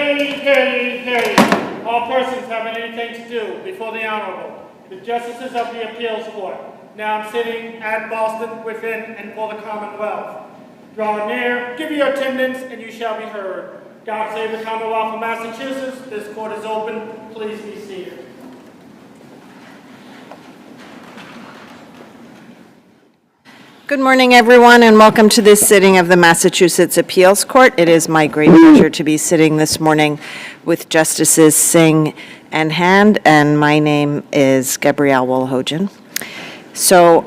Hear ye. All persons having anything to do before the Honorable, the Justices of the Appeals Court, now sitting at Boston, within and for the Commonwealth. Draw near, give your attendance, and you shall be heard. God save the Commonwealth of Massachusetts. This court is open. Please be seated. Good morning, everyone, and welcome to this sitting of the Massachusetts Appeals Court. It is my great pleasure to be sitting this morning with Justices Singh and Hand, and my name is Gabrielle Wolhogen. So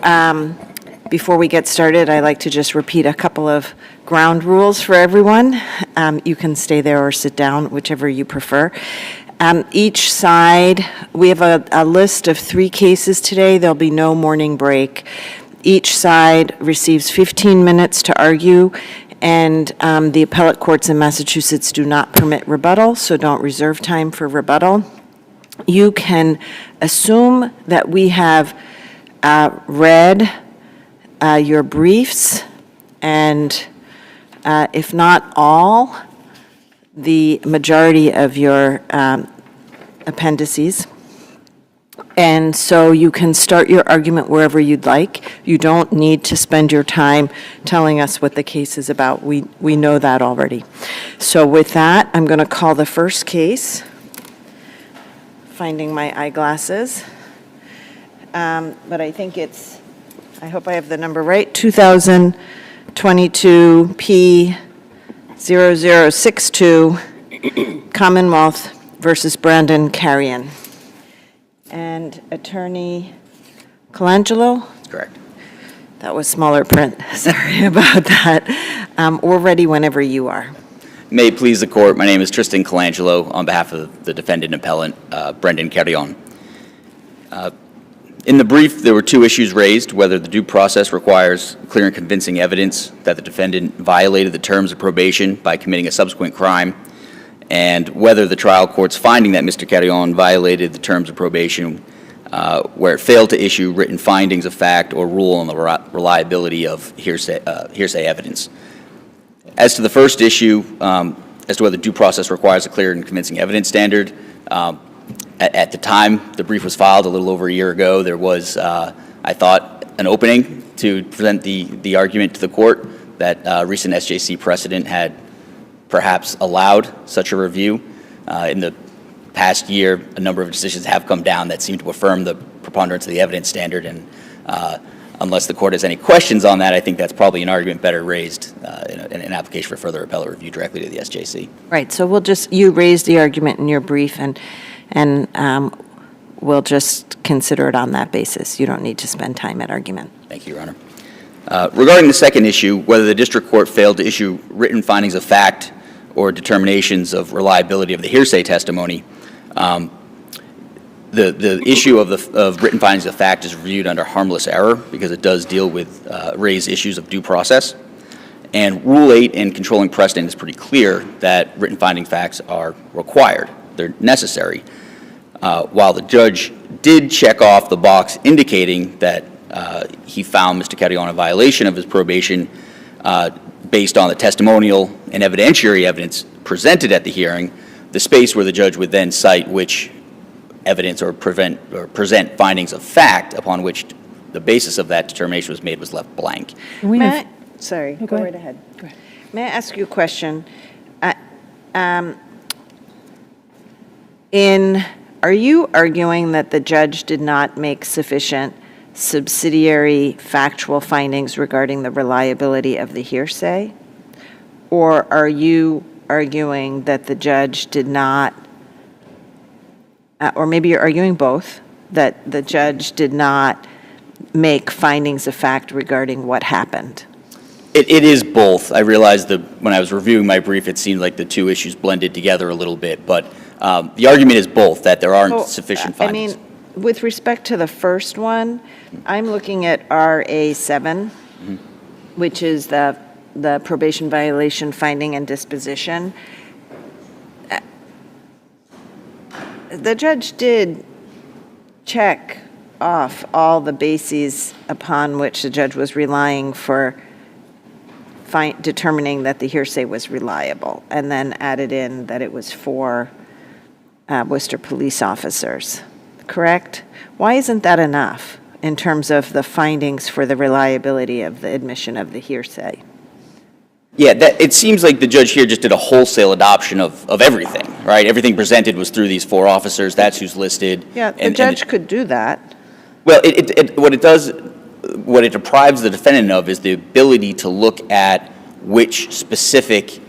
before we get started, I'd like to just repeat a couple of ground rules for everyone. You can stay there or sit down, whichever you prefer. Each side, we have a list of 3 cases today. There'll be no morning break. Each side receives 15 minutes to argue, and the appellate courts in Massachusetts do not permit rebuttal, so don't reserve time for rebuttal. You can assume that we have read your briefs, and if not all, the majority of your appendices. And so you can start your argument wherever you'd like. You don't need to spend your time telling us what the case is about. We know that already. So with that, I'm going to call the first case. Finding my eyeglasses. But I think it's, I hope I have the number right, 2022 P0062, Commonwealth versus Brandon Carrion. And Attorney Colangelo? Correct. That was smaller print. Sorry about that. We're ready whenever you are. May it please the court, my name is Tristan Colangelo on behalf of the defendant appellant, Brendan Carrion. In the brief, there were 2 issues raised: whether the due process requires clear and convincing evidence that the defendant violated the terms of probation by committing a subsequent crime, and whether the trial court's finding that Mr. Carrion violated the terms of probation where it failed to issue written findings of fact or rule on the reliability of hearsay evidence. As to the first issue, as to whether due process requires a clear and convincing evidence standard, at the time the brief was filed a little over a year ago, there was, I thought, an opening to present the argument to the court that recent SJC precedent had perhaps allowed such a review. In the past year, a number of decisions have come down that seem to affirm the preponderance of the evidence standard, and unless the court has any questions on that, I think that's probably an argument better raised in an application for further appellate review directly to the SJC. Right, so you raised the argument in your brief, and we'll just consider it on that basis. You don't need to spend time at argument. Thank you, Your Honor. Regarding the second issue, whether the district court failed to issue written findings of fact or determinations of reliability of the hearsay testimony, the issue of written findings of fact is reviewed under harmless error because it does deal with raised issues of due process. And Rule 8 in controlling precedent is pretty clear that written finding facts are required. They're necessary. While the judge did check off the box indicating that he found Mr. Carrion in violation of his probation based on the testimonial and evidentiary evidence presented at the hearing, the space where the judge would then cite which evidence or present findings of fact upon which the basis of that determination was made was left blank. Go right ahead. Go ahead. May I ask you a question? Are you arguing that the judge did not make sufficient subsidiary factual findings regarding the reliability of the hearsay? Or are you arguing that the judge did not, or maybe you're arguing both, that the judge did not make findings of fact regarding what happened? It is both. I realized that when I was reviewing my brief, it seemed like the 2 issues blended together a little bit, but the argument is both, that there aren't sufficient findings. I mean, with respect to the first one, I'm looking at RA7, which is the probation violation finding and disposition. The judge did check off all the bases upon which the judge was relying for determining that the hearsay was reliable, and then added in that it was for Worcester police officers, correct? Why isn't that enough in terms of the findings for the reliability of the admission of the hearsay? Yeah, it seems like the judge here just did a wholesale adoption of everything, right? Everything presented was through these 4 officers. That's who's listed. Yeah, the judge could do that. Well, what it deprives the defendant of is the ability to look at which specific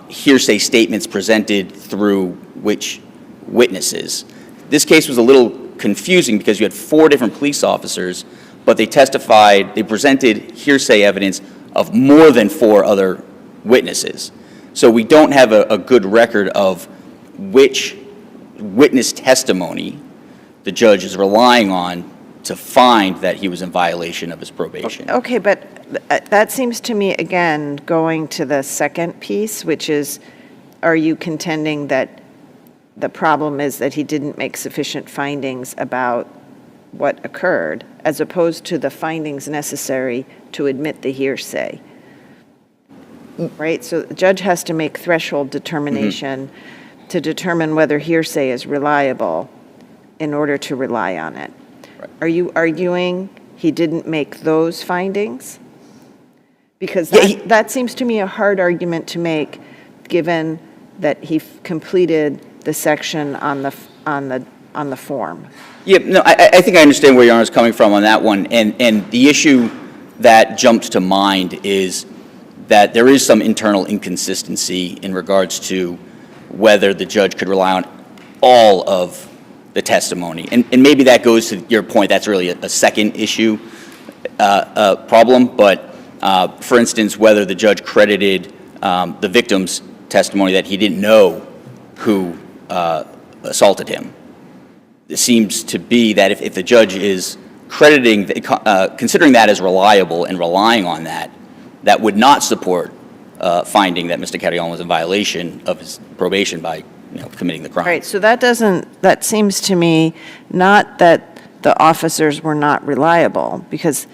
hearsay statements presented through which witnesses. This case was a little confusing because you had 4 different police officers, but they presented hearsay evidence of more than 4 other witnesses. So we don't have a good record of which witness testimony the judge is relying on to find that he was in violation of his probation. Okay, but that seems to me, again, going to the second piece, which is, are you contending that the problem is that he didn't make sufficient findings about what occurred, as opposed to the findings necessary to admit the hearsay? Right? So the judge has to make threshold determination to determine whether hearsay is reliable in order to rely on it. Right. Are you arguing he didn't make those findings? Because that seems to me a hard argument to make, given that he completed the section on the form. Yeah, no, I think I understand where Your Honor is coming from on that one, and the issue that jumped to mind is that there is some internal inconsistency in regards to whether the judge could rely on all of the testimony. And maybe that goes to your point, that's really a second issue problem, but for instance, whether the judge credited the victim's testimony that he didn't know who assaulted him. It seems to be that if the judge is crediting, considering that as reliable and relying on that, that would not support finding that Mr. Carrion was in violation of his probation by committing the crime. Right, so that seems to me not that the officers were not reliable, because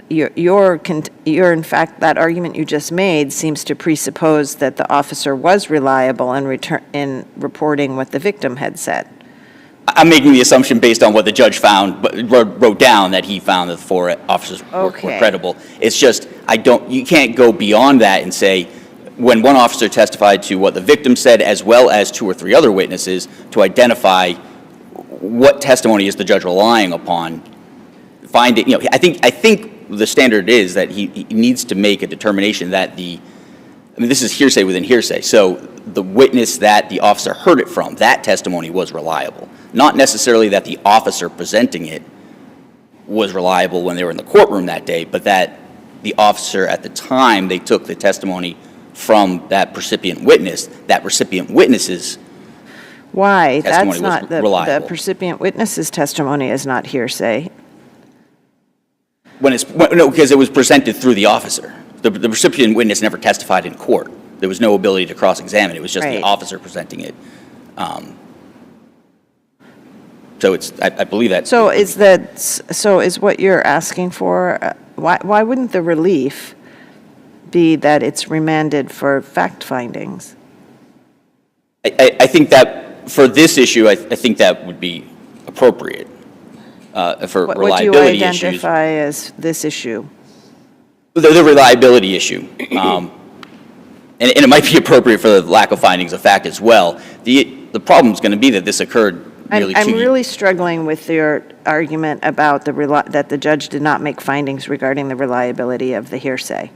you're in fact, that argument you just made seems to presuppose that the officer was reliable in reporting what the victim had said. I'm making the assumption based on what the judge found, wrote down that he found that the 4 officers were credible. It's just, you can't go beyond that and say, when one officer testified to what the victim said, as well as 2 or 3 other witnesses, to identify what testimony is the judge relying upon. I think the standard is that he needs to make a determination that this is hearsay within hearsay. So the witness that the officer heard it from, that testimony was reliable. Not necessarily that the officer presenting it was reliable when they were in the courtroom that day, but that the officer at the time they took the testimony from that recipient witness, that recipient witness's Why? testimony That's not was reliable. the recipient witness's testimony is not hearsay. No, because it was presented through the officer. The recipient witness never testified in court. There was no ability to cross-examine. It was just the officer presenting it. So I believe that. So is what you're asking for, why wouldn't the relief be that it's remanded for fact findings? I think that for this issue, I think that would be appropriate for reliability issues. What do you identify as this issue? The reliability issue. And it might be appropriate for the lack of findings of fact as well. The problem is going to be that this occurred nearly 2 years. I'm really struggling with your argument about that the judge did not make findings regarding the reliability of the hearsay.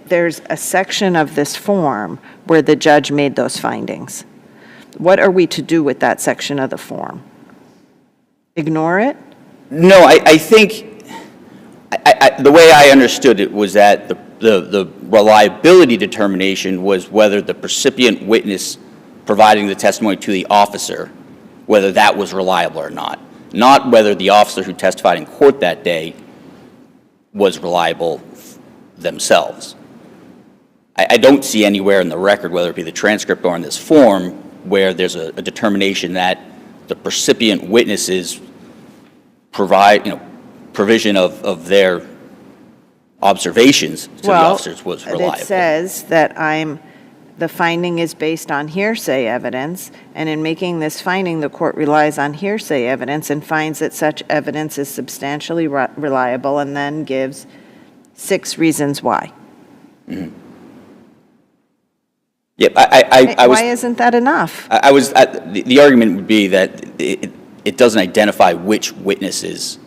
There's a section of this form where the judge made those findings. What are we to do with that section of the form? Ignore it? No, I think the way I understood it was that the reliability determination was whether the recipient witness providing the testimony to the officer, whether that was reliable or not whether the officer who testified in court that day was reliable themselves. I don't see anywhere in the record, whether it be the transcript or in this form, where there's a determination that the recipient witnesses provision of their observations to the officers was reliable. It says that the finding is based on hearsay evidence, and in making this finding, the court relies on hearsay evidence and finds that such evidence is substantially reliable, and then gives 6 reasons why. Mm-hmm. Yep, I was. Why isn't that enough? The argument would be that it doesn't identify which witnesses.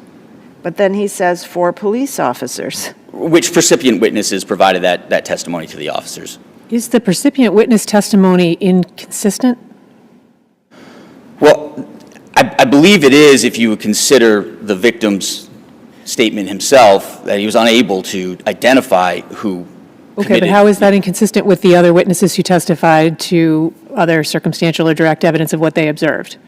But then he says 4 police officers. Which recipient witnesses provided that testimony to the officers? Is the recipient witness testimony inconsistent? Well, I believe it is if you would consider the victim's statement himself that he was unable to identify who Okay, committed. but how is that inconsistent with the other witnesses who testified to other circumstantial or direct evidence of what they observed?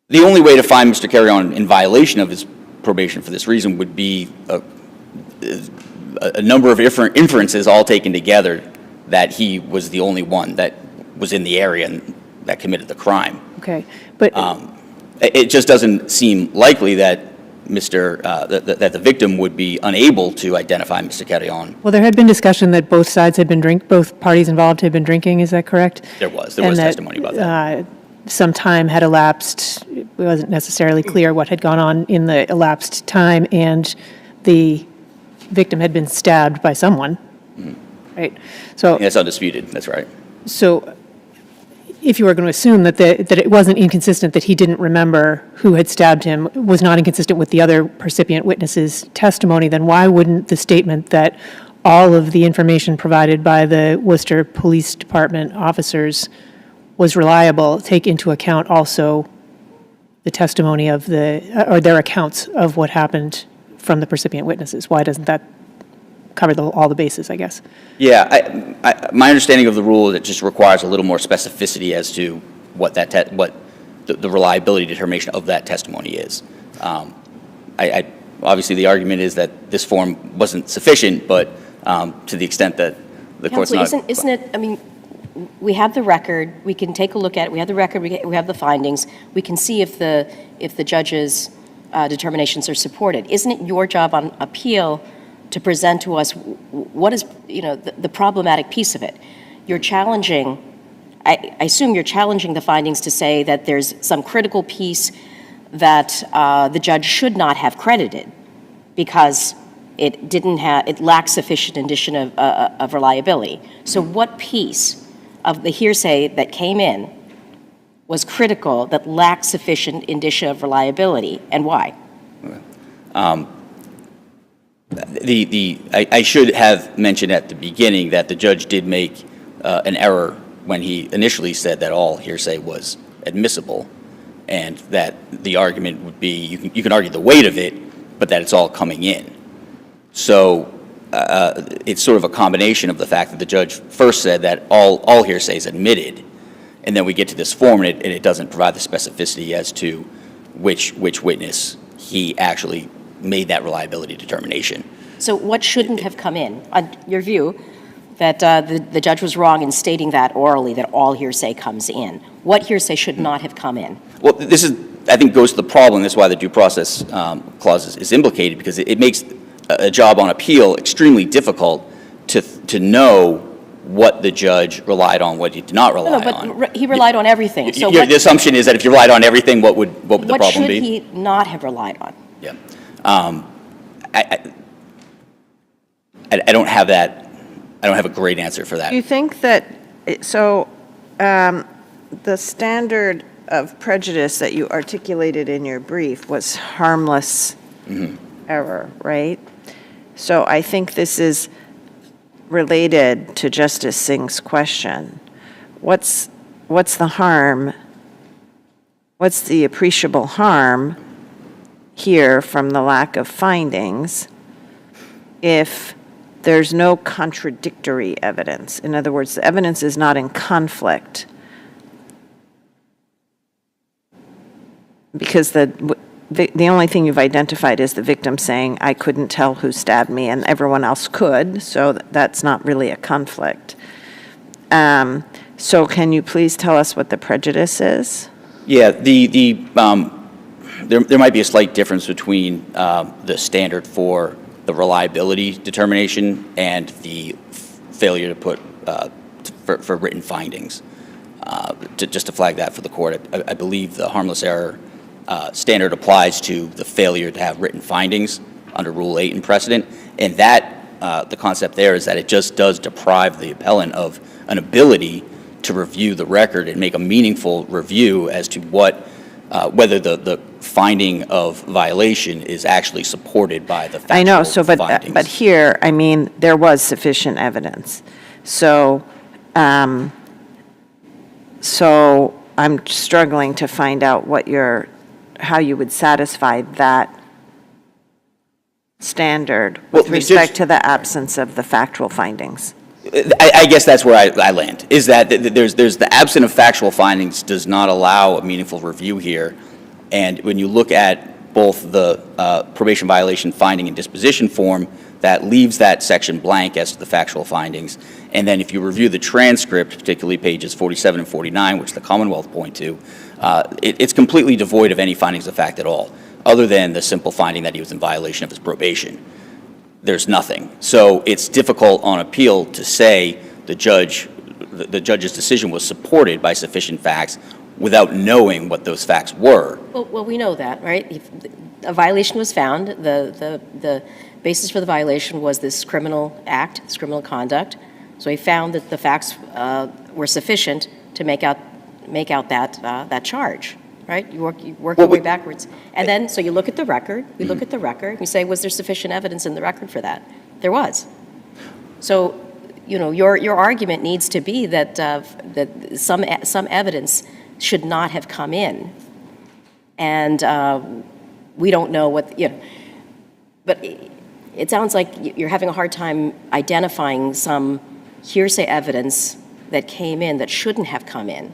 The only way to find Mr. Carrion in violation of his probation for this reason would be a number of different inferences all taken together that he was the only one that was in the area and that committed the crime. Okay, but It just doesn't seem likely that that the victim would be unable to identify Mr. Carrion. well, there had been discussion that both parties involved had been drinking. Is that correct? There was And that, testimony about that. Some time had elapsed. It wasn't necessarily clear what had gone on in the elapsed time, and the victim had been stabbed by someone, right? So, That's undisputed, that's right. so if you were going to assume that it wasn't inconsistent that he didn't remember who had stabbed him, was not inconsistent with the other recipient witnesses' testimony, then why wouldn't the statement that all of the information provided by the Worcester Police Department officers was reliable take into account also the testimony of or their accounts of what happened from the recipient witnesses? Why doesn't that cover all the bases, I guess? Yeah, my understanding of the rule is it just requires a little more specificity as to what the reliability determination of that testimony is. Obviously, the argument is that this form wasn't sufficient, but to the extent that the court's not. Counselor, isn't it, I mean, we have the record, we can take a look at it, we have the record, we have the findings, we can see if the judge's determinations are supported. Isn't it your job on appeal to present to us what is, the problematic piece of it? You're challenging, I assume you're challenging the findings to say that there's some critical piece that the judge should not have credited because it lacks sufficient indicia of reliability. So what piece of the hearsay that came in was critical that lacked sufficient indicia of reliability, and why? I should have mentioned at the beginning that the judge did make an error when he initially said that all hearsay was admissible, and that the argument would be you can argue the weight of it, but that it's all coming in. So it's sort of a combination of the fact that the judge first said that all hearsay is admitted, and then we get to this form and it doesn't provide the specificity as to which witness he actually made that reliability determination. So what shouldn't have come in, on your view, that the judge was wrong in stating that orally, that all hearsay comes in? What hearsay should not have come in? Well, this is, I think, goes to the problem. That's why the due process clause is implicated, because it makes a job on appeal extremely difficult to know what the judge relied on, what he did not rely on. But he relied on everything. So the assumption is that if you relied on everything, what would the problem be? What should he not have relied on? Yeah. I don't have that. I don't have a great answer for that. Do you think that, the standard of prejudice that you articulated in your brief was harmless error, right? So I think this is related to Justice Singh's question. What's the harm? What's the appreciable harm here from the lack of findings if there's no contradictory evidence? In other words, the evidence is not in conflict. Because the only thing you've identified is the victim saying, I couldn't tell who stabbed me, and everyone else could, so that's not really a conflict. So can you please tell us what the prejudice is? Yeah, there might be a slight difference between the standard for the reliability determination and the failure to put, for written findings. Just to flag that for the court, I believe the harmless error standard applies to the failure to have written findings under Rule 8 and precedent, and that, the concept there is that it just does deprive the appellant of an ability to review the record and make a meaningful review as to what, whether the finding of violation is actually supported by the factual I know, so, findings. but here, I mean, there was sufficient evidence. So, so I'm struggling to find out what how you would satisfy that standard with Well, respect to the absence of the factual findings. I guess that's where I land, is that there's the absence of factual findings does not allow a meaningful review here. And when you look at both the probation violation finding and disposition form, that leaves that section blank as to the factual findings. And then if you review the transcript, particularly pages 47 and 49, which the Commonwealth point to, it's completely devoid of any findings of fact at all, other than the simple finding that he was in violation of his probation. There's nothing. So it's difficult on appeal to say the judge's decision was supported by sufficient facts without knowing what those facts were. Well, we know that, right? If a violation was found, the basis for the violation was this criminal act, this criminal conduct. So he found that the facts were sufficient to make out that charge, right? You work your way backwards. And then, so you look at the record, we look at the record, we say, was there sufficient evidence in the record for that? There was. So, you know, your argument needs to be that that some evidence should not have come in. And we don't know what, you know, but it sounds like you're having a hard time identifying some hearsay evidence that came in that shouldn't have come in.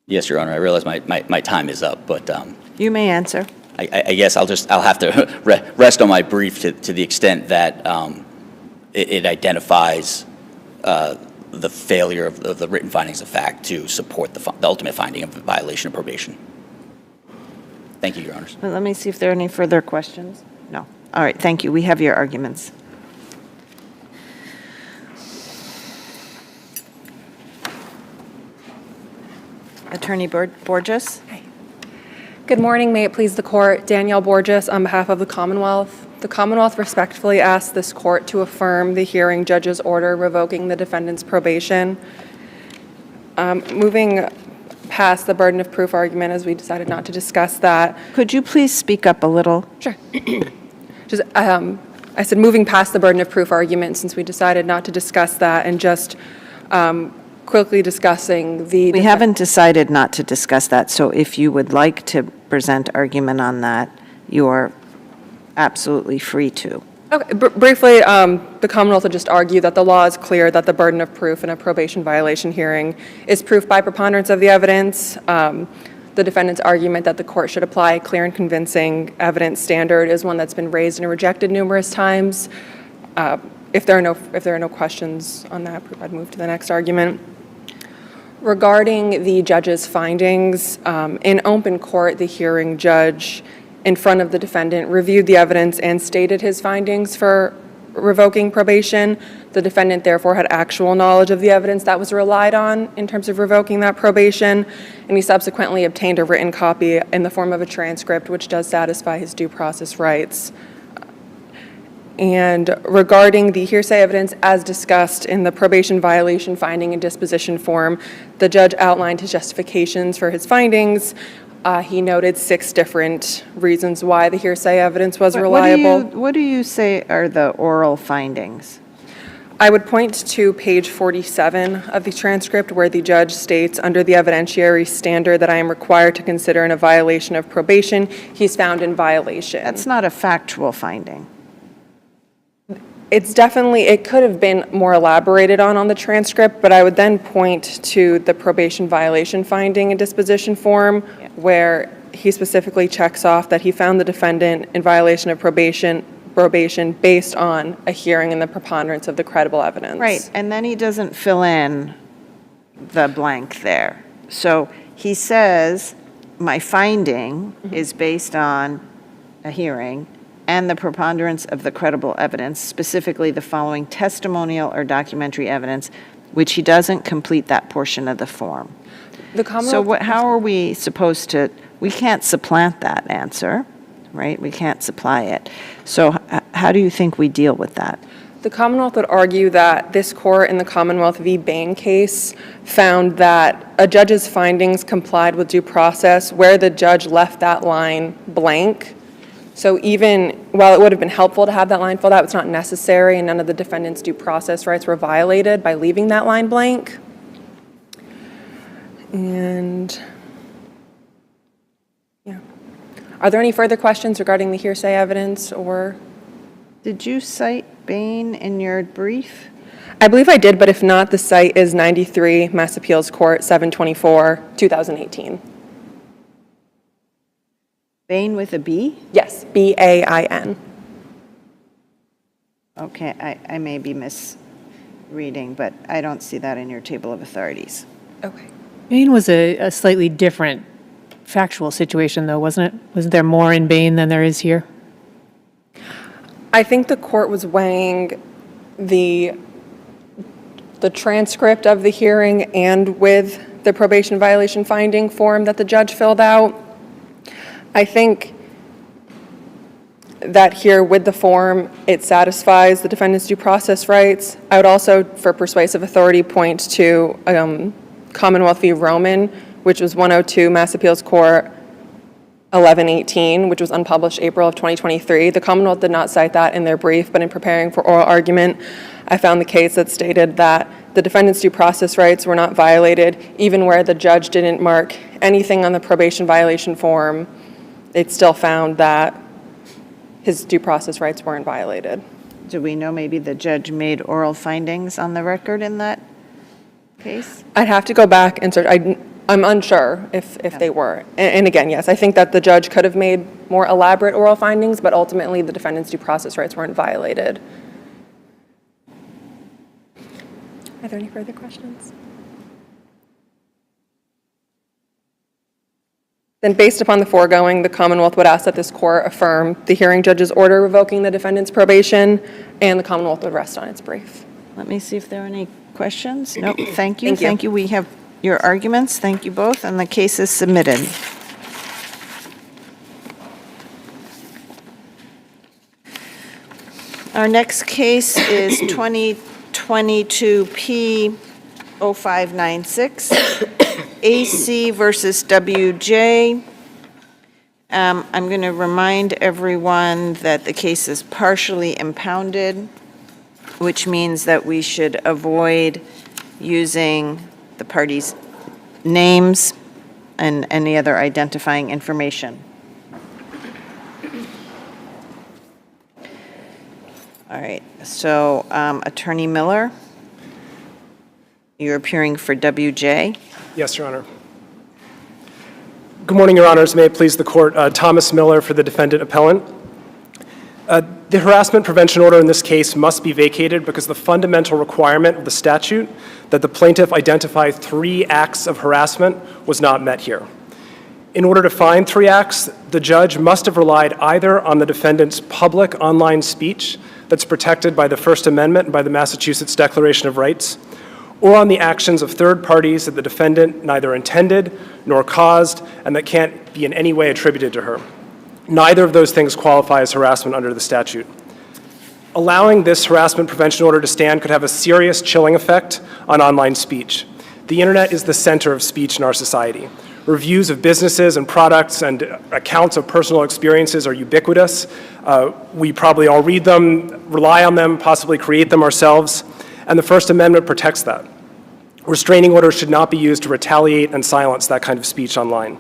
Yes, Your Honor, I realize my time is up, but You may answer. I guess I'll have to rest on my brief to the extent that it identifies the failure of the written findings of fact to support the ultimate finding of a violation of probation. Thank you, Your Honors. Well, let me see if there are any further questions. No. All right, thank you. We have your arguments. Attorney Borges? Good morning. May it please the court. Danielle Borges on behalf of the Commonwealth. The Commonwealth respectfully asks this court to affirm the hearing judge's order revoking the defendant's probation. Moving past the burden of proof argument, as we decided not to discuss that. Could you please speak up a little? Sure. I said moving past the burden of proof argument, since we decided not to discuss that, and just quickly discussing the... We haven't decided not to discuss that, so if you would like to present argument on that, you are absolutely free to. Okay, briefly, the Commonwealth would just argue that the law is clear that the burden of proof in a probation violation hearing is proof by preponderance of the evidence. The defendant's argument that the court should apply a clear and convincing evidence standard is one that's been raised and rejected numerous times. If there are no questions on that, I'd move to the next argument. Regarding the judge's findings, in open court, the hearing judge in front of the defendant reviewed the evidence and stated his findings for revoking probation. The defendant therefore had actual knowledge of the evidence that was relied on in terms of revoking that probation, and he subsequently obtained a written copy in the form of a transcript, which does satisfy his due process rights. And regarding the hearsay evidence, as discussed in the probation violation finding and disposition form, the judge outlined his justifications for his findings. He noted 6 different reasons why the hearsay evidence was reliable. What do you say are the oral findings? I would point to page 47 of the transcript, where the judge states, under the evidentiary standard that I am required to consider in a violation of probation, he's found in violation. That's not a factual finding. It's definitely, it could have been more elaborated on the transcript, but I would then point to the probation violation finding and disposition form, where he specifically checks off that he found the defendant in violation of probation based on a hearing and the preponderance of the credible evidence. Right, and then he doesn't fill in the blank there. So he says, my finding is based on a hearing and the preponderance of the credible evidence, specifically the following testimonial or documentary evidence, which he doesn't complete that portion of the form. The Commonwealth. So how are we supposed to, we can't supplant that answer, right? We can't supply it. So how do you think we deal with that? The Commonwealth would argue that this court in the Commonwealth v. Bain case found that a judge's findings complied with due process where the judge left that line blank. So even while it would have been helpful to have that line filled out, it's not necessary, and none of the defendant's due process rights were violated by leaving that line blank. And yeah. Are there any further questions regarding the hearsay evidence or? Did you cite Bain in your brief? I believe I did, but if not, the site is 93 Mass Appeals Court, 724, 2018. Bain with a B? Yes, B-A-I-N. Okay, I may be misreading, but I don't see that in your table of authorities. Okay. Bain was a slightly different factual situation, though, wasn't it? Wasn't there more in Bain than there is here? I think the court was weighing the transcript of the hearing and with the probation violation finding form that the judge filled out. I think that here with the form, it satisfies the defendant's due process rights. I would also, for persuasive authority, point to Commonwealth v. Roman, which was 102 Mass Appeals Court, 1118, which was unpublished April of 2023. The Commonwealth did not cite that in their brief, but in preparing for oral argument, I found the case that stated that the defendant's due process rights were not violated, even where the judge didn't mark anything on the probation violation form. It still found that his due process rights weren't violated. Do we know maybe the judge made oral findings on the record in that case? I'd have to go back and search. I'm unsure if they were. And again, yes, I think that the judge could have made more elaborate oral findings, but ultimately the defendant's due process rights weren't violated. Are there any further questions? Then based upon the foregoing, the Commonwealth would ask that this court affirm the hearing judge's order revoking the defendant's probation, and the Commonwealth would rest on its brief. Let me see if there are any questions. Nope, thank you. Thank you. Thank you. We have your arguments. Thank you both, and the case is submitted. Our next case is 2022 P0596, AC versus WJ. I'm going to remind everyone that the case is partially impounded, which means that we should avoid using the parties' names and any other identifying information. All right, so Attorney Miller, you're appearing for WJ. Yes, Your Honor. Good morning, Your Honors. May it please the Court. Thomas Miller for the defendant appellant. The harassment prevention order in this case must be vacated because the fundamental requirement of the statute that the plaintiff identify 3 acts of harassment was not met here. In order to find 3 acts, the judge must have relied either on the defendant's public online speech that's protected by the First Amendment and by the Massachusetts Declaration of Rights, or on the actions of third parties that the defendant neither intended nor caused and that can't be in any way attributed to her. Neither of those things qualify as harassment under the statute. Allowing this harassment prevention order to stand could have a serious chilling effect on online speech. The internet is the center of speech in our society. Reviews of businesses and products and accounts of personal experiences are ubiquitous. We probably all read them, rely on them, possibly create them ourselves, and the First Amendment protects that. Restraining orders should not be used to retaliate and silence that kind of speech online.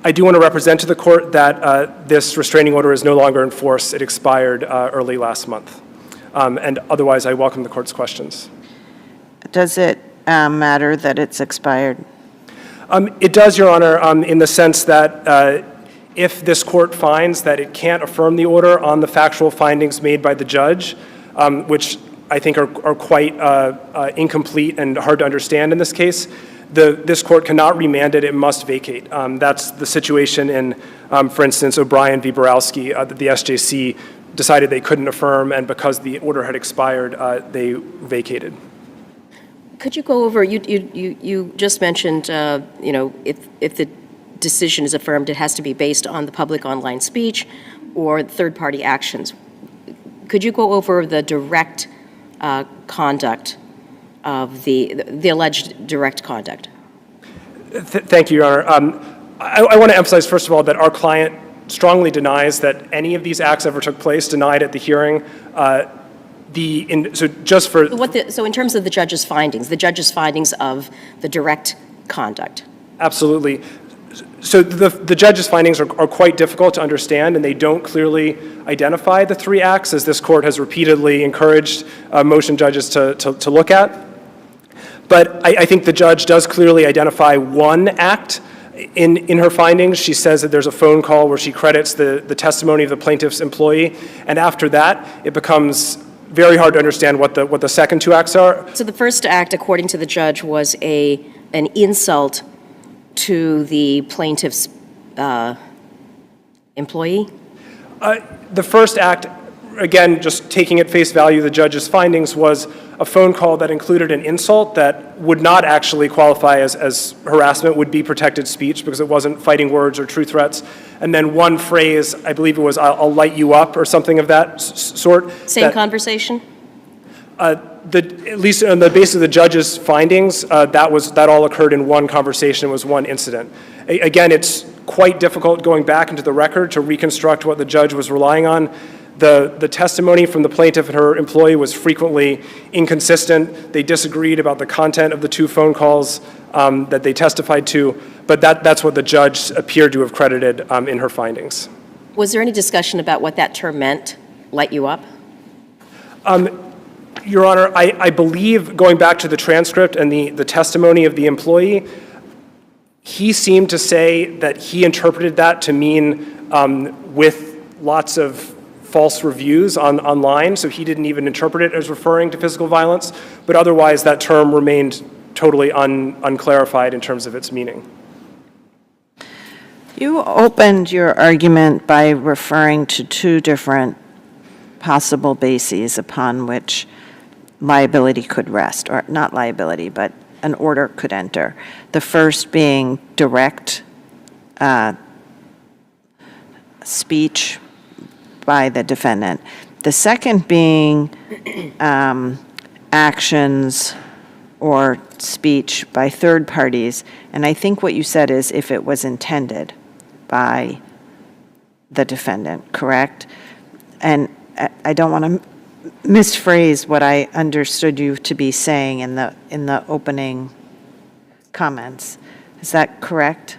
I do want to represent to the court that this restraining order is no longer in force. It expired early last month. And otherwise, I welcome the court's questions. Does it matter that it's expired? It does, Your Honor, in the sense that if this court finds that it can't affirm the order on the factual findings made by the judge, which I think are quite incomplete and hard to understand in this case, this court cannot remand it, it must vacate. That's the situation in, for instance, O'Brien v. Borowski, that the SJC decided they couldn't affirm, and because the order had expired, they vacated. Could you go over, you just mentioned, if the decision is affirmed, it has to be based on the public online speech or third-party actions. Could you go over the direct conduct of the alleged direct conduct? Thank you, Your Honor. I want to emphasize, first of all, that our client strongly denies that any of these acts ever took place, denied at the hearing. So in terms of the judge's findings of the direct conduct. Absolutely. So the judge's findings are quite difficult to understand, and they don't clearly identify the three acts, as this court has repeatedly encouraged motion judges to look at. But I think the judge does clearly identify one act in her findings. She says that there's a phone call where she credits the testimony of the plaintiff's employee, and after that, it becomes very hard to understand what the second two acts are. So the first act, according to the judge, was an insult to the plaintiff's employee? The first act, again, just taking at face value the judge's findings, was a phone call that included an insult that would not actually qualify as harassment, would be protected speech because it wasn't fighting words or true threats. And then one phrase, I believe it was, "I'll light you up," or something of that sort. Same conversation? At least on the basis of the judge's findings, that all occurred in one conversation, was one incident. Again, it's quite difficult going back into the record to reconstruct what the judge was relying on. The testimony from the plaintiff and her employee was frequently inconsistent. They disagreed about the content of the two phone calls that they testified to, but that's what the judge appeared to have credited in her findings. Was there any discussion about what that term meant, light you up? Your Honor, I believe, going back to the transcript and the testimony of the employee, he seemed to say that he interpreted that to mean with lots of false reviews online, so he didn't even interpret it as referring to physical violence, but otherwise that term remained totally unclarified in terms of its meaning. You opened your argument by referring to two different possible bases upon which liability could rest, or not liability, but an order could enter. The first being direct speech by the defendant. The second being actions or speech by third parties. And I think what you said is if it was intended by the defendant, correct? And I don't want to misphrase what I understood you to be saying in the opening comments. Is that correct?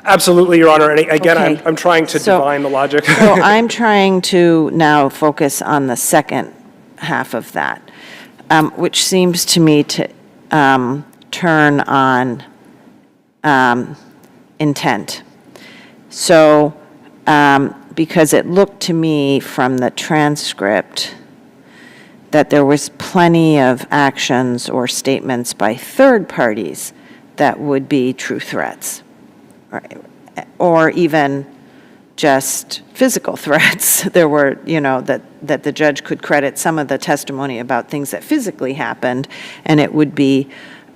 Absolutely, Your Honor. And again, Okay. I'm trying to divine the logic. So I'm trying to now focus on the second half of that, which seems to me to turn on intent. So, because it looked to me from the transcript that there was plenty of actions or statements by third parties that would be true threats, or even just physical threats. There were, that the judge could credit some of the testimony about things that physically happened, and it would be,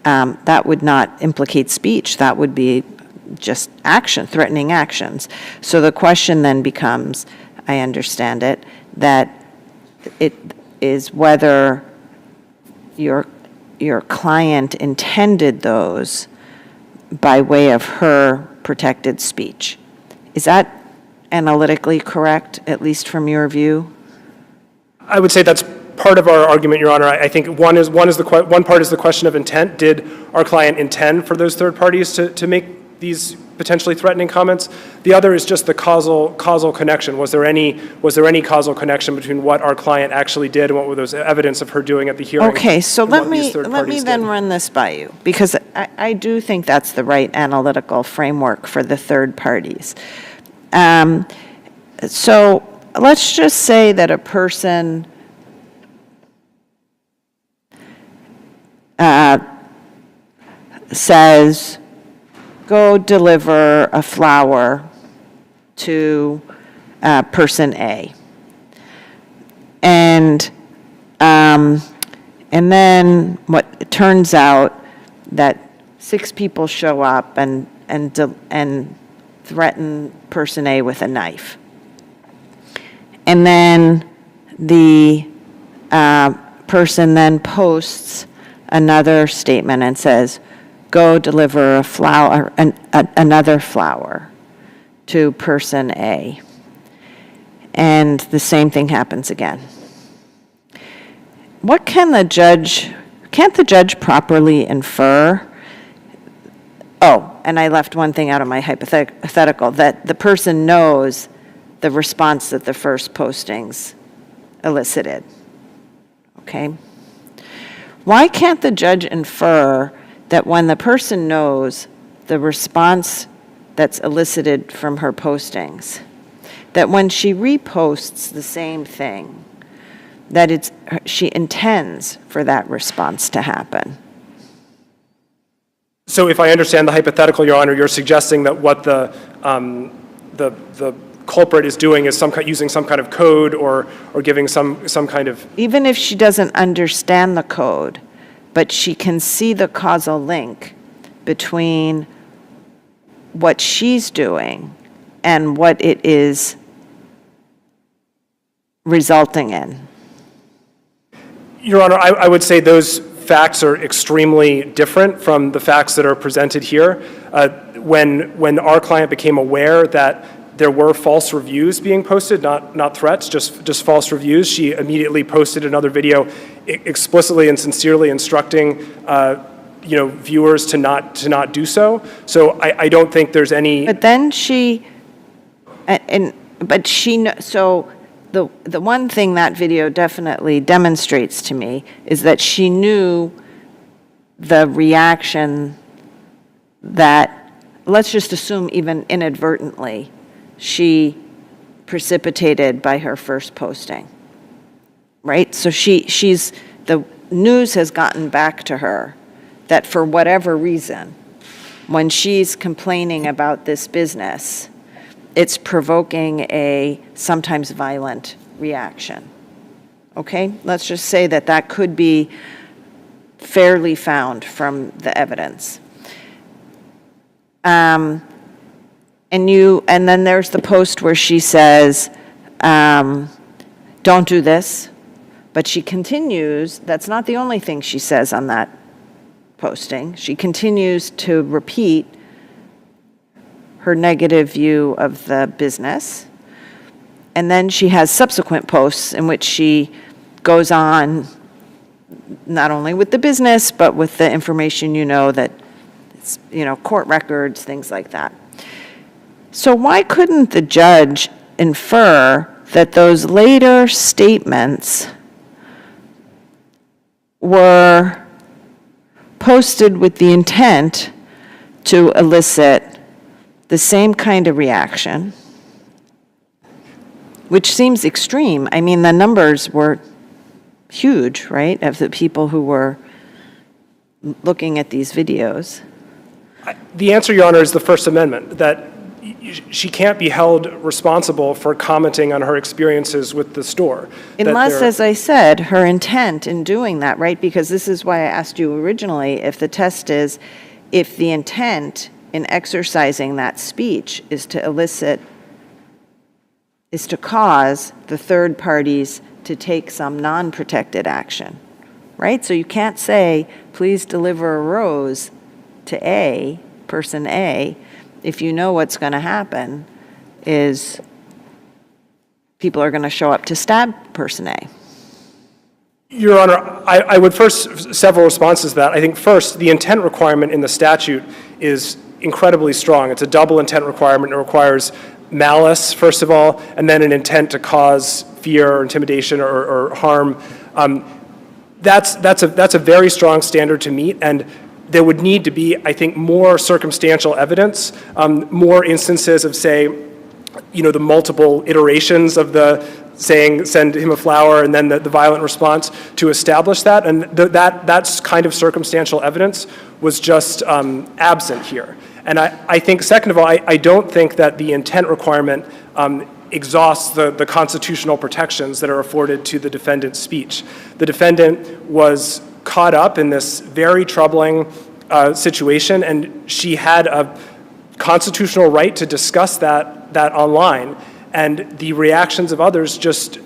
that would not implicate speech. That would be just action, threatening actions. So the question then becomes, I understand it, that it is whether your client intended those by way of her protected speech. Is that analytically correct, at least from your view? I would say that's part of our argument, Your Honor. I think one part is the question of intent. Did our client intend for those third parties to make these potentially threatening comments? The other is just the causal connection. Was there any causal connection between what our client actually did and what was evidence of her doing at the hearing? Okay, so and let what these third me parties then did? run this by you, because I do think that's the right analytical framework for the third parties. So let's just say that a person says, go deliver a flower to person A. And then it turns out that 6 people show up and threaten person A with a knife. And then the person then posts another statement and says, go deliver a flower, another flower to person A. And the same thing happens again. Can't the judge properly infer? Oh, and I left one thing out of my hypothetical, that the person knows the response that the first postings elicited. Okay? Why can't the judge infer that when the person knows the response that's elicited from her postings, that when she reposts the same thing, that she intends for that response to happen? So if I understand the hypothetical, Your Honor, you're suggesting that what the culprit is doing is using some kind of code or giving some kind of... Even if she doesn't understand the code, but she can see the causal link between what she's doing and what it is resulting in. Your Honor, I would say those facts are extremely different from the facts that are presented here. When our client became aware that there were false reviews being posted, not threats, just false reviews, she immediately posted another video explicitly and sincerely instructing viewers to not do so. So I don't think there's any... But then so the one thing that video definitely demonstrates to me is that she knew the reaction that, let's just assume even inadvertently, she precipitated by her first posting, right? So the news has gotten back to her that for whatever reason, when she's complaining about this business, it's provoking a sometimes violent reaction. Okay? Let's just say that could be fairly found from the evidence. And then there's the post where she says, don't do this, but she continues, that's not the only thing she says on that posting. She continues to repeat her negative view of the business. And then she has subsequent posts in which she goes on not only with the business, but with the information that it's, court records, things like that. So why couldn't the judge infer that those later statements were posted with the intent to elicit the same kind of reaction, which seems extreme? I mean, the numbers were huge, right, of the people who were looking at these videos. The answer, Your Honor, is the First Amendment, that she can't be held responsible for commenting on her experiences with the store. Unless, as I said, her intent in doing that, right? Because this is why I asked you originally if the test is, if the intent in exercising that speech is to elicit, is to cause the third parties to take some non-protected action, right? So you can't say, please deliver a rose to A, person A, if you know what's going to happen is people are going to show up to stab person A. Your Honor, I would first, several responses to that. I think first, the intent requirement in the statute is incredibly strong. It's a double intent requirement. It requires malice, first of all, and then an intent to cause fear or intimidation or harm. That's a very strong standard to meet, and there would need to be, I think, more circumstantial evidence, more instances of, say, the multiple iterations of the saying, send him a flower, and then the violent response to establish that. And that's kind of circumstantial evidence was just absent here. And I think, second of all, I don't think that the intent requirement exhausts the constitutional protections that are afforded to the defendant's speech. The defendant was caught up in this very troubling situation, and she had a constitutional right to discuss that online. And the reactions of others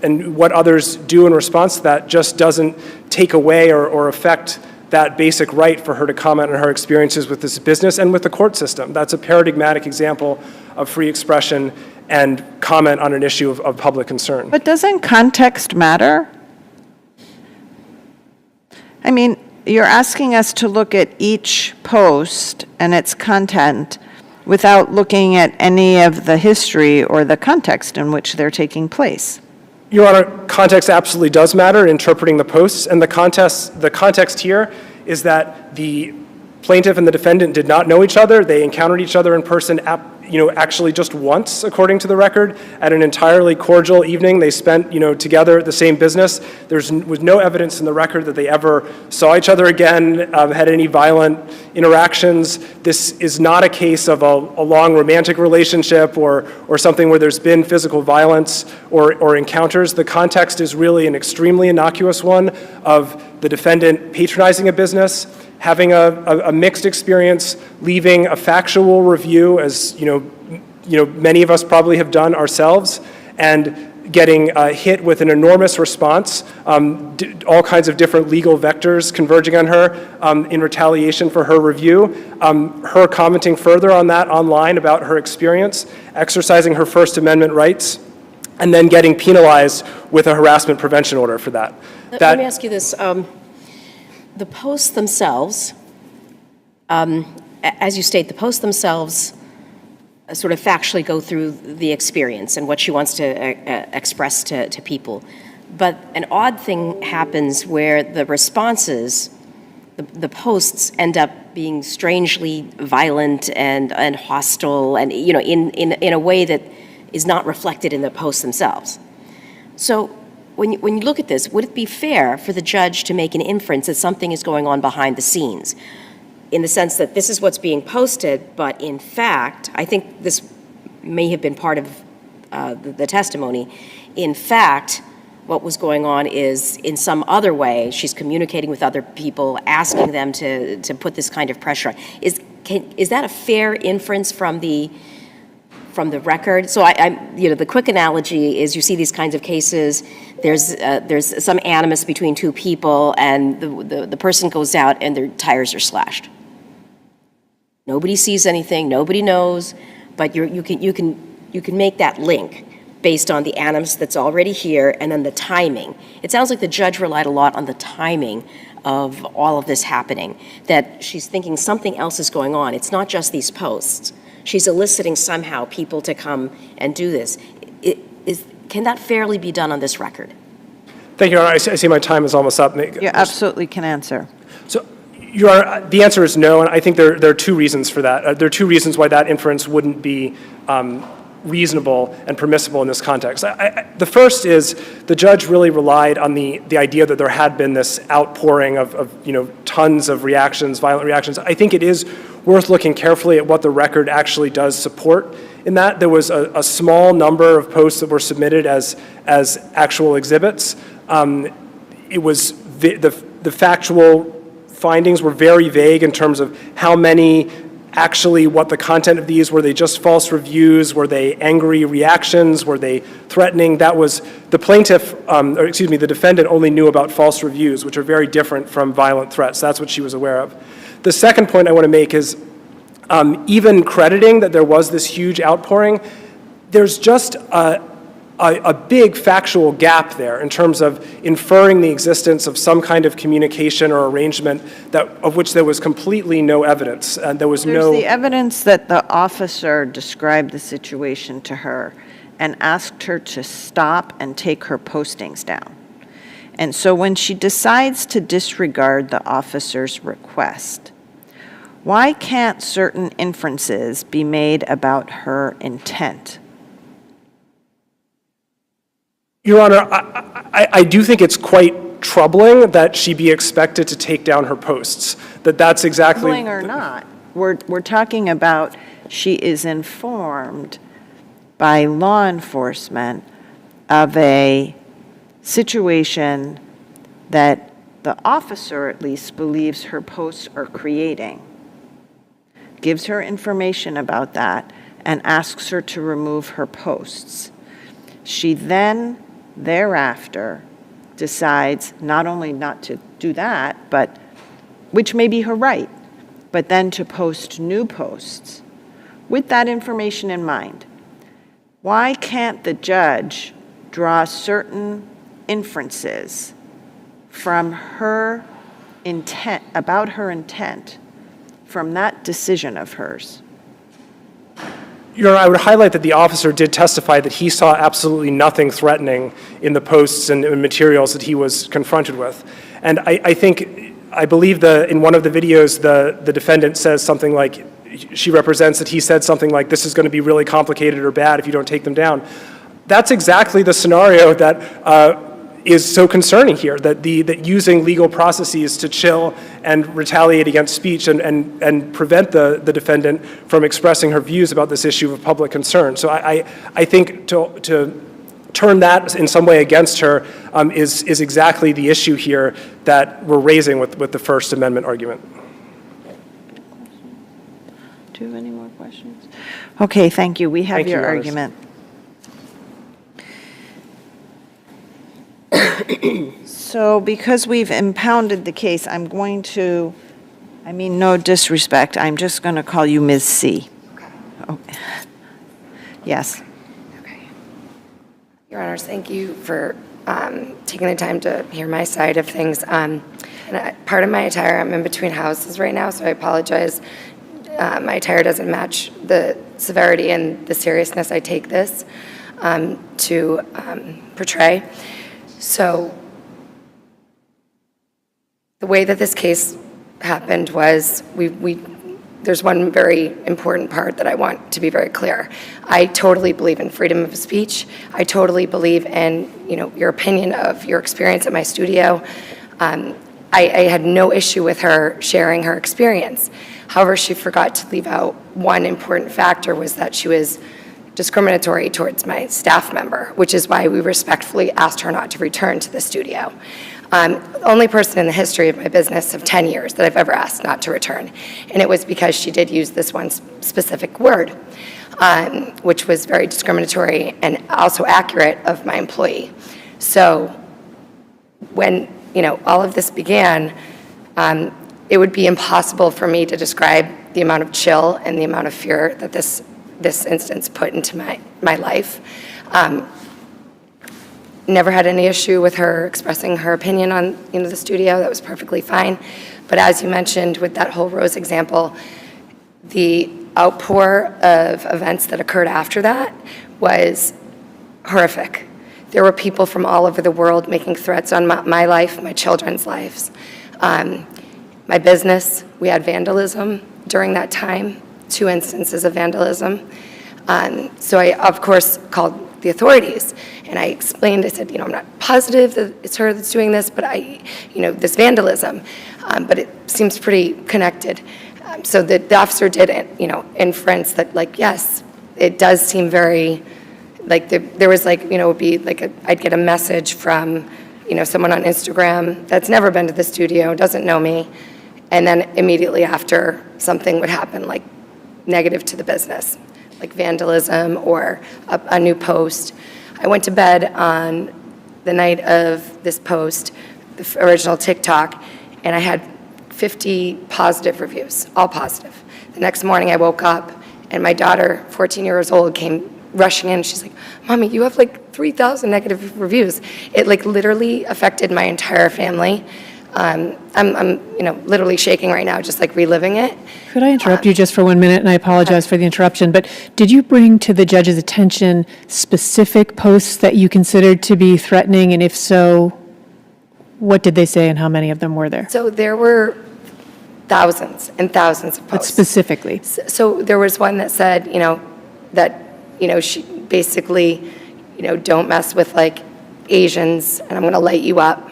and what others do in response to that just doesn't take away or affect that basic right for her to comment on her experiences with this business and with the court system. That's a paradigmatic example of free expression and comment on an issue of public concern. But doesn't context matter? I mean, you're asking us to look at each post and its content without looking at any of the history or the context in which they're taking place. Your Honor, context absolutely does matter in interpreting the posts, and the context here is that the plaintiff and the defendant did not know each other. They encountered each other in person, actually just once, according to the record, at an entirely cordial evening. They spent, together at the same business. There was no evidence in the record that they ever saw each other again, had any violent interactions. This is not a case of a long romantic relationship or something where there's been physical violence or encounters. The context is really an extremely innocuous one of the defendant patronizing a business, having a mixed experience, leaving a factual review, as many of us probably have done ourselves, and getting hit with an enormous response, all kinds of different legal vectors converging on her in retaliation for her review, her commenting further on that online about her experience, exercising her First Amendment rights, and then getting penalized with a harassment prevention order for that. Let me ask you this. The posts themselves, as you state, the posts themselves sort of factually go through the experience and what she wants to express to people. But an odd thing happens where the responses, the posts end up being strangely violent and hostile and, in a way that is not reflected in the posts themselves. So when you look at this, would it be fair for the judge to make an inference that something is going on behind the scenes, in the sense that this is what's being posted, but in fact, I think this may have been part of the testimony, in fact, what was going on is in some other way, she's communicating with other people, asking them to put this kind of pressure on. Is that a fair inference from the record? So the quick analogy is you see these kinds of cases, there's some animus between two people, and the person goes out and their tires are slashed. Nobody sees anything, nobody knows, but you can make that link based on the animus that's already here and then the timing. It sounds like the judge relied a lot on the timing of all of this happening, that she's thinking something else is going on. It's not just these posts. She's eliciting somehow people to come and do this. Can that fairly be done on this record? Thank you, Your Honor. I see my time is almost up. You absolutely can answer. So, Your Honor, the answer is no, and I think there are two reasons for that. There are two reasons why that inference wouldn't be reasonable and permissible in this context. The first is the judge really relied on the idea that there had been this outpouring of tons of reactions, violent reactions. I think it is worth looking carefully at what the record actually does support in that. There was a small number of posts that were submitted as actual exhibits. It was the factual findings were very vague in terms of how many actually, what the content of these, were they just false reviews, were they angry reactions, were they threatening? That was, the plaintiff, the defendant only knew about false reviews, which are very different from violent threats. That's what she was aware of. The second point I want to make is, even crediting that there was this huge outpouring, there's just a big factual gap there in terms of inferring the existence of some kind of communication or arrangement of which there was completely no evidence. And There's the evidence that the officer described the situation to her and asked her to stop and take her postings down. And so when she decides to disregard the officer's request, why can't certain inferences be made about her intent? Your Honor, I do think it's quite troubling that she be expected to take down her posts, that's exactly. Troubling or not, we're talking about she is informed by law enforcement of a situation that the officer at least believes her posts are creating, gives her information about that, and asks her to remove her posts. She then, thereafter, decides not only not to do that, but, which may be her right, but then to post new posts with that information in mind. Why can't the judge draw certain inferences from her intent, about her intent, from that decision of hers? Your Honor, I would highlight that the officer did testify that he saw absolutely nothing threatening in the posts and materials that he was confronted with. And I believe in one of the videos, the defendant says something like, she represents that he said something like, this is going to be really complicated or bad if you don't take them down. That's exactly the scenario that is so concerning here, that using legal processes to chill and retaliate against speech and prevent the defendant from expressing her views about this issue of public concern. So I think to turn that in some way against her is exactly the issue here that we're raising with the First Amendment argument. Do you have any more questions? Okay, thank you. We have Thank you, your Your Honors. argument. So because we've impounded the case, I'm going to, I mean, no disrespect, I'm just going to call you Ms. C. Okay. Yes. Okay. Your Honors, thank you for taking the time to hear my side of things. Part of my attire, I'm in between houses right now, so I apologize. My attire doesn't match the severity and the seriousness I take this to portray. So the way that this case happened was there's one very important part that I want to be very clear. I totally believe in freedom of speech. I totally believe in, your opinion of your experience at my studio. I had no issue with her sharing her experience. However, she forgot to leave out one important factor, was that she was discriminatory towards my staff member, which is why we respectfully asked her not to return to the studio. The only person in the history of my business of 10 years that I've ever asked not to return. And it was because she did use this one specific word, which was very discriminatory and also accurate of my employee. So when, all of this began, it would be impossible for me to describe the amount of chill and the amount of fear that this instance put into my life. Never had any issue with her expressing her opinion on the studio. That was perfectly fine. But as you mentioned with that whole Rose example, the outpour of events that occurred after that was horrific. There were people from all over the world making threats on my life, my children's lives. My business, we had vandalism during that time, 2 instances of vandalism. So I, of course, called the authorities, and I explained, I said, I'm not positive that it's her that's doing this, but this vandalism, but it seems pretty connected. So the officer did, inference that, yes, it does seem very, there was would be I'd get a message from, someone on Instagram that's never been to the studio, doesn't know me, and then immediately after something would happen, negative to the business, like vandalism or a new post. I went to bed on the night of this post, the original TikTok, and I had 50 positive reviews, all positive. The next morning I woke up and my daughter, 14 years old, came rushing in. She's like, Mommy, you have 3,000 negative reviews. It literally affected my entire family. I'm literally shaking right now, just reliving it. Could I interrupt you just for 1 minute? And I apologize for the interruption, but did you bring to the judge's attention specific posts that you considered to be threatening? And if so, what did they say and how many of them were there? So there were thousands and thousands of But posts. specifically? So there was one that said, she basically, don't mess with Asians, and I'm going to light you up.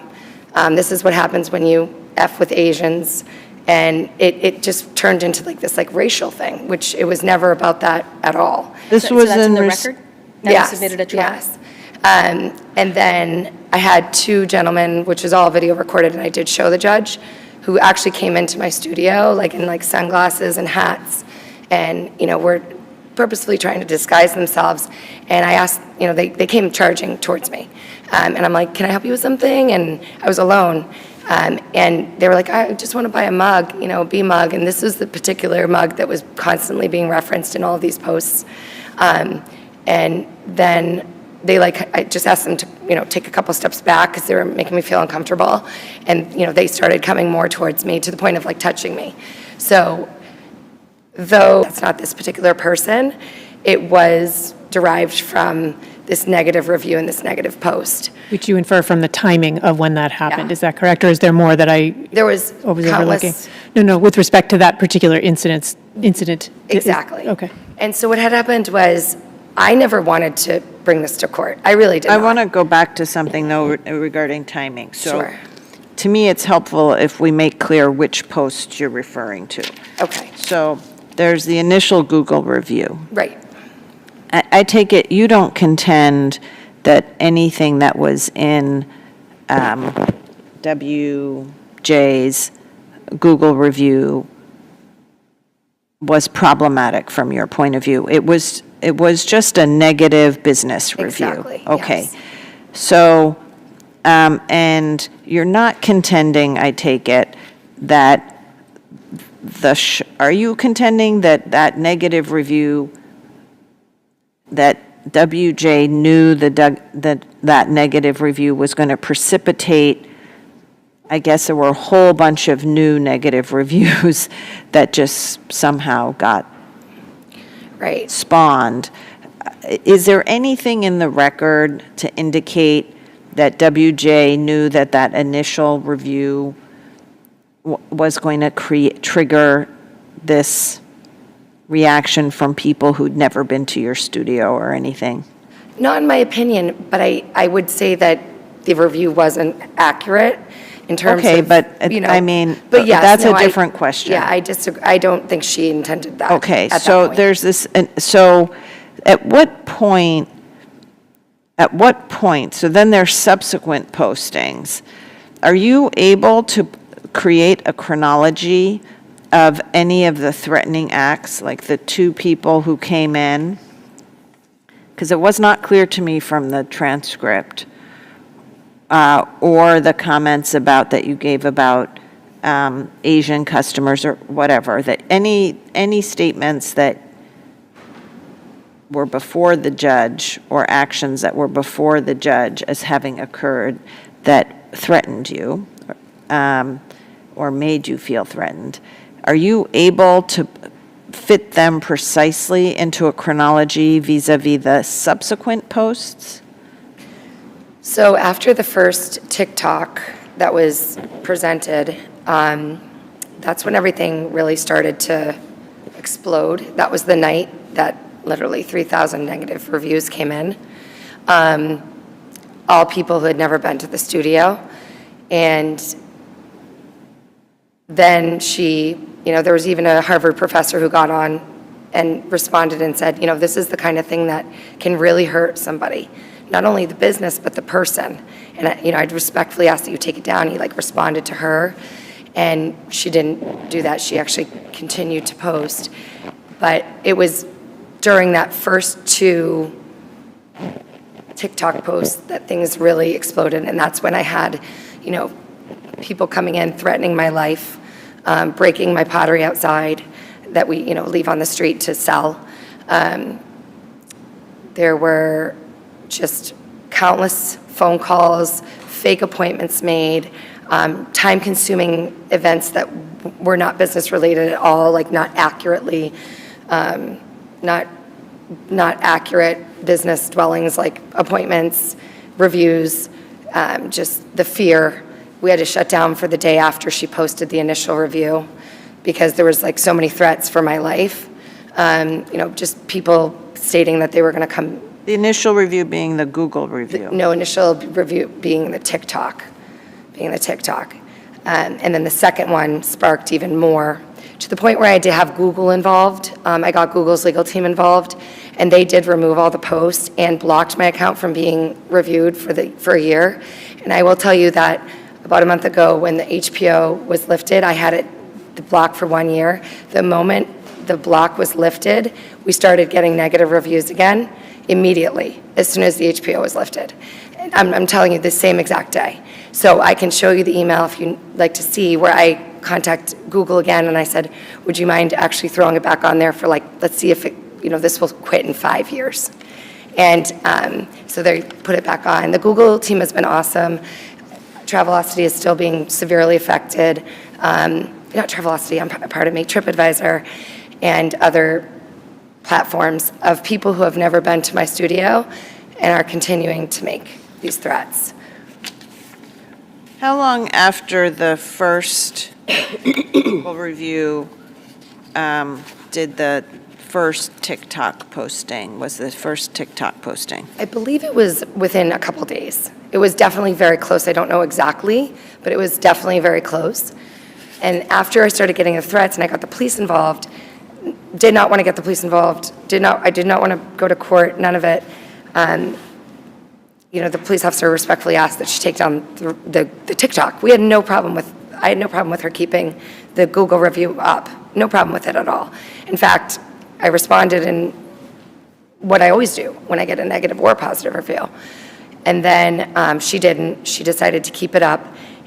This is what happens when you F with Asians. And it just turned into like this like racial thing, which it was never about that at all. This So was that's in the res- record? That was submitted at trial? Yes. And then I had two gentlemen, which is all video recorded, and I did show the judge, who actually came into my studio, like in like sunglasses and hats, and, were purposefully trying to disguise themselves. And I asked, they came charging towards me. And I'm like, can I help you with something? And I was alone. And they were like, I just want to buy a mug, B mug. And this was the particular mug that was constantly being referenced in all of these posts. And then I just asked them to, take a couple steps back because they were making me feel uncomfortable. And, they started coming more towards me to the point of like touching me. So though that's not this particular person, it was derived from this negative review and this negative post. Which you infer from the timing of when that happened. Yeah. Is that correct? Or is there more that I There was was overlooking? countless. No, with respect to that particular incident. Exactly. Okay. And so what had happened was I never wanted to bring this to court. I really did I not. want to go back to something, though, regarding timing. So Sure. to me, it's helpful if we make clear which post you're referring to. Okay, So there's the initial Google review. right. I take it you don't contend that anything that was in WJ's Google review was problematic from your point of view. It was just a negative business review. Exactly, Okay. yes. So, and you're not contending, I take it, that are you contending that that negative review, that WJ knew that negative review was going to precipitate, I guess there were a whole bunch of new negative reviews that just somehow got Right. spawned. Is there anything in the record to indicate that WJ knew that that initial review was going to trigger this reaction from people who'd never been to your studio or anything? Not in my opinion, but I would say that the review wasn't accurate in terms Okay, of, but, I mean, but yes, that's a no, different question. Yeah, I disagree. I don't think she intended that. Okay, at that so point. there's this, so at what point, so then there's subsequent postings. Are you able to create a chronology of any of the threatening acts, like the two people who came in? Because it was not clear to me from the transcript or the comments that you gave about Asian customers or whatever, that any statements that were before the judge or actions that were before the judge as having occurred that threatened you or made you feel threatened. Are you able to fit them precisely into a chronology vis-a-vis the subsequent posts? So after the first TikTok that was presented, that's when everything really started to explode. That was the night that literally 3,000 negative reviews came in. All people who had never been to the studio. And then there was even a Harvard professor who got on and responded and said, this is the kind of thing that can really hurt somebody. Not only the business, but the person. And, I'd respectfully ask that you take it down. He, responded to her, and she didn't do that. She actually continued to post. But it was during that first two TikTok posts that things really exploded, and that's when I had, people coming in, threatening my life, breaking my pottery outside that we, leave on the street to sell. There were just countless phone calls, fake appointments made, time-consuming events that were not business-related at all, not accurately, not accurate business dwellings, like appointments, reviews, just the fear. We had to shut down for the day after she posted the initial review because there was so many threats for my life. Just people stating that they were going to come The initial review being the Google review. No, initial review being the TikTok. And then the second one sparked even more, to the point where I did have Google involved. I got Google's legal team involved, and they did remove all the posts and blocked my account from being reviewed for a year. And I will tell you that about a month ago, when the HPO was lifted, I had it blocked for 1 year. The moment the block was lifted, we started getting negative reviews again immediately, as soon as the HPO was lifted. And I'm telling you, the same exact day. So I can show you the email if you'd like to see, where I contact Google again, and I said, would you mind actually throwing it back on there for, like, let's see if it, this will quit in 5 years. And so they put it back on. The Google team has been awesome. Travelocity is still being severely affected. Not Travelocity, pardon me, TripAdvisor and other platforms of people who have never been to my studio and are continuing to make these threats. How long after the first Google review did the first TikTok posting, was the first TikTok posting? I believe it was within a couple days. It was definitely very close. I don't know exactly, but it was definitely very close. And after I started getting the threats and I got the police involved, did not want to get the police involved, I did not want to go to court, none of it. The police officer respectfully asked that she take down the TikTok. I had no problem with her keeping the Google review up. No problem with it at all. In fact, I responded in what I always do when I get a negative or positive review. And then she didn't. She decided to keep it up.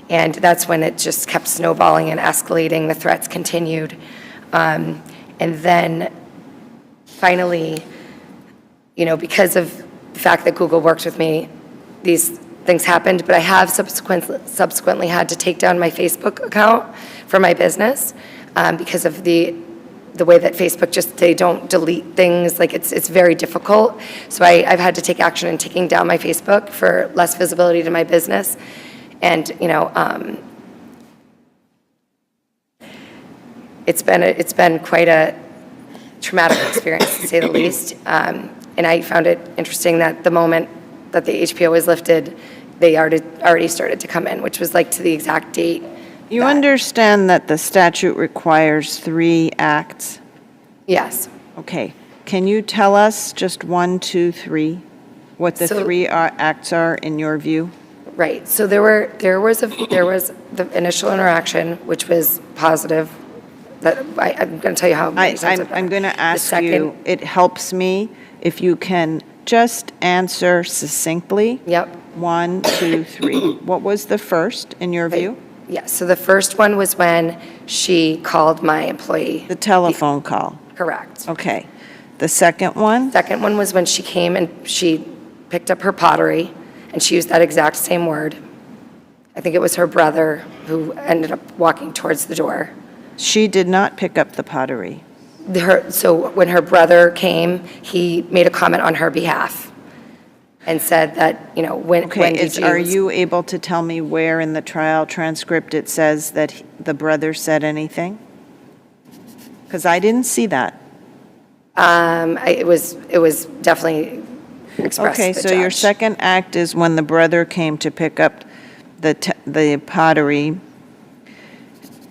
And that's when it just kept snowballing and escalating. The threats continued. And then finally, because of the fact that Google worked with me, these things happened. But I have subsequently had to take down my Facebook account for my business because of the way that Facebook they don't delete things. Like it's very difficult. So I've had to take action in taking down my Facebook for less visibility to my business. And, it's been quite a traumatic experience, to say the least. And I found it interesting that the moment that the HPO was lifted, they already started to come in, which was like to the exact date. You understand that the statute requires 3 acts? Yes. Okay. Can you tell us just 1, 2, 3, what the 3 acts are in your view? Right. So there was the initial interaction, which was positive. That I'm going to tell you how. I'm going to ask you, it helps me if you can just answer succinctly. Yep. 1, 2, 3. What was the first in your view? Yeah. So the first one was when she called my employee. The telephone call. Correct. Okay. The second one? Second one was when she came and she picked up her pottery, and she used that exact same word. I think it was her brother who ended up walking towards the door. She did not pick up the pottery. So when her brother came, he made a comment on her behalf and said that, when did you... Are you able to tell me where in the trial transcript it says that the brother said anything? Because I didn't see that. It was definitely expressed to Okay, the so your judge. second act is when the brother came to pick up the pottery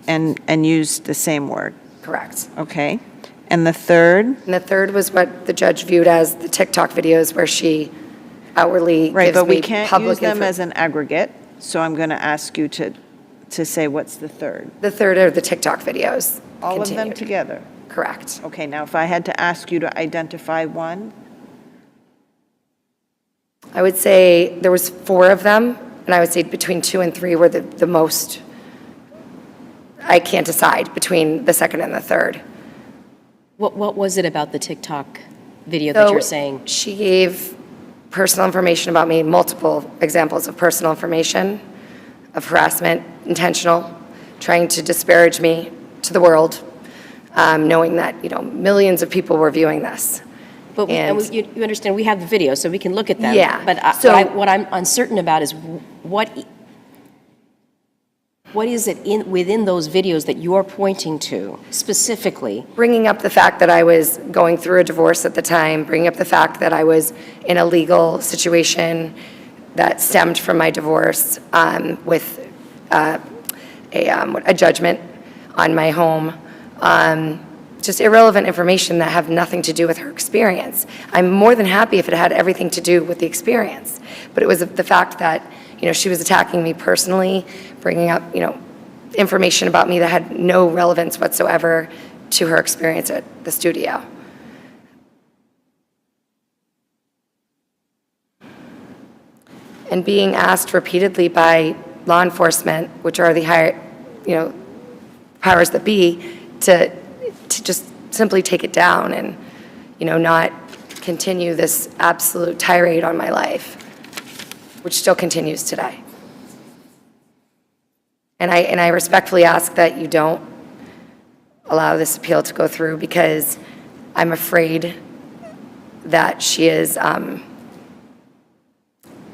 and used the same word. Correct. Okay. And the third? And the third was what the judge viewed as the TikTok videos where she outwardly Right, gives but we me can't public use them info. as an aggregate, so I'm going to ask you to say what's the third. The third are the TikTok videos. All of them continued. together? Correct. Okay, now if I had to ask you to identify one? I would say there was 4 of them, and I would say between 2 and 3 were the most, I can't decide between the second and the third. What was it about the TikTok video that So you're saying? she gave personal information about me, multiple examples of personal information, of harassment, intentional, trying to disparage me to the world, knowing that, millions of people were viewing this. But you understand, we have the video, so we can look at them. Yeah. But So- what I'm uncertain about is what What is it within those videos that you're pointing to specifically? Bringing up the fact that I was going through a divorce at the time, bringing up the fact that I was in a legal situation that stemmed from my divorce with a judgment on my home. Just irrelevant information that have nothing to do with her experience. I'm more than happy if it had everything to do with the experience, but it was the fact that, she was attacking me personally, bringing up, information about me that had no relevance whatsoever to her experience at the studio. And being asked repeatedly by law enforcement, which are the higher, powers that be, to just simply take it down and, not continue this absolute tirade on my life, which still continues today. And I respectfully ask that you don't allow this appeal to go through, because I'm afraid that she is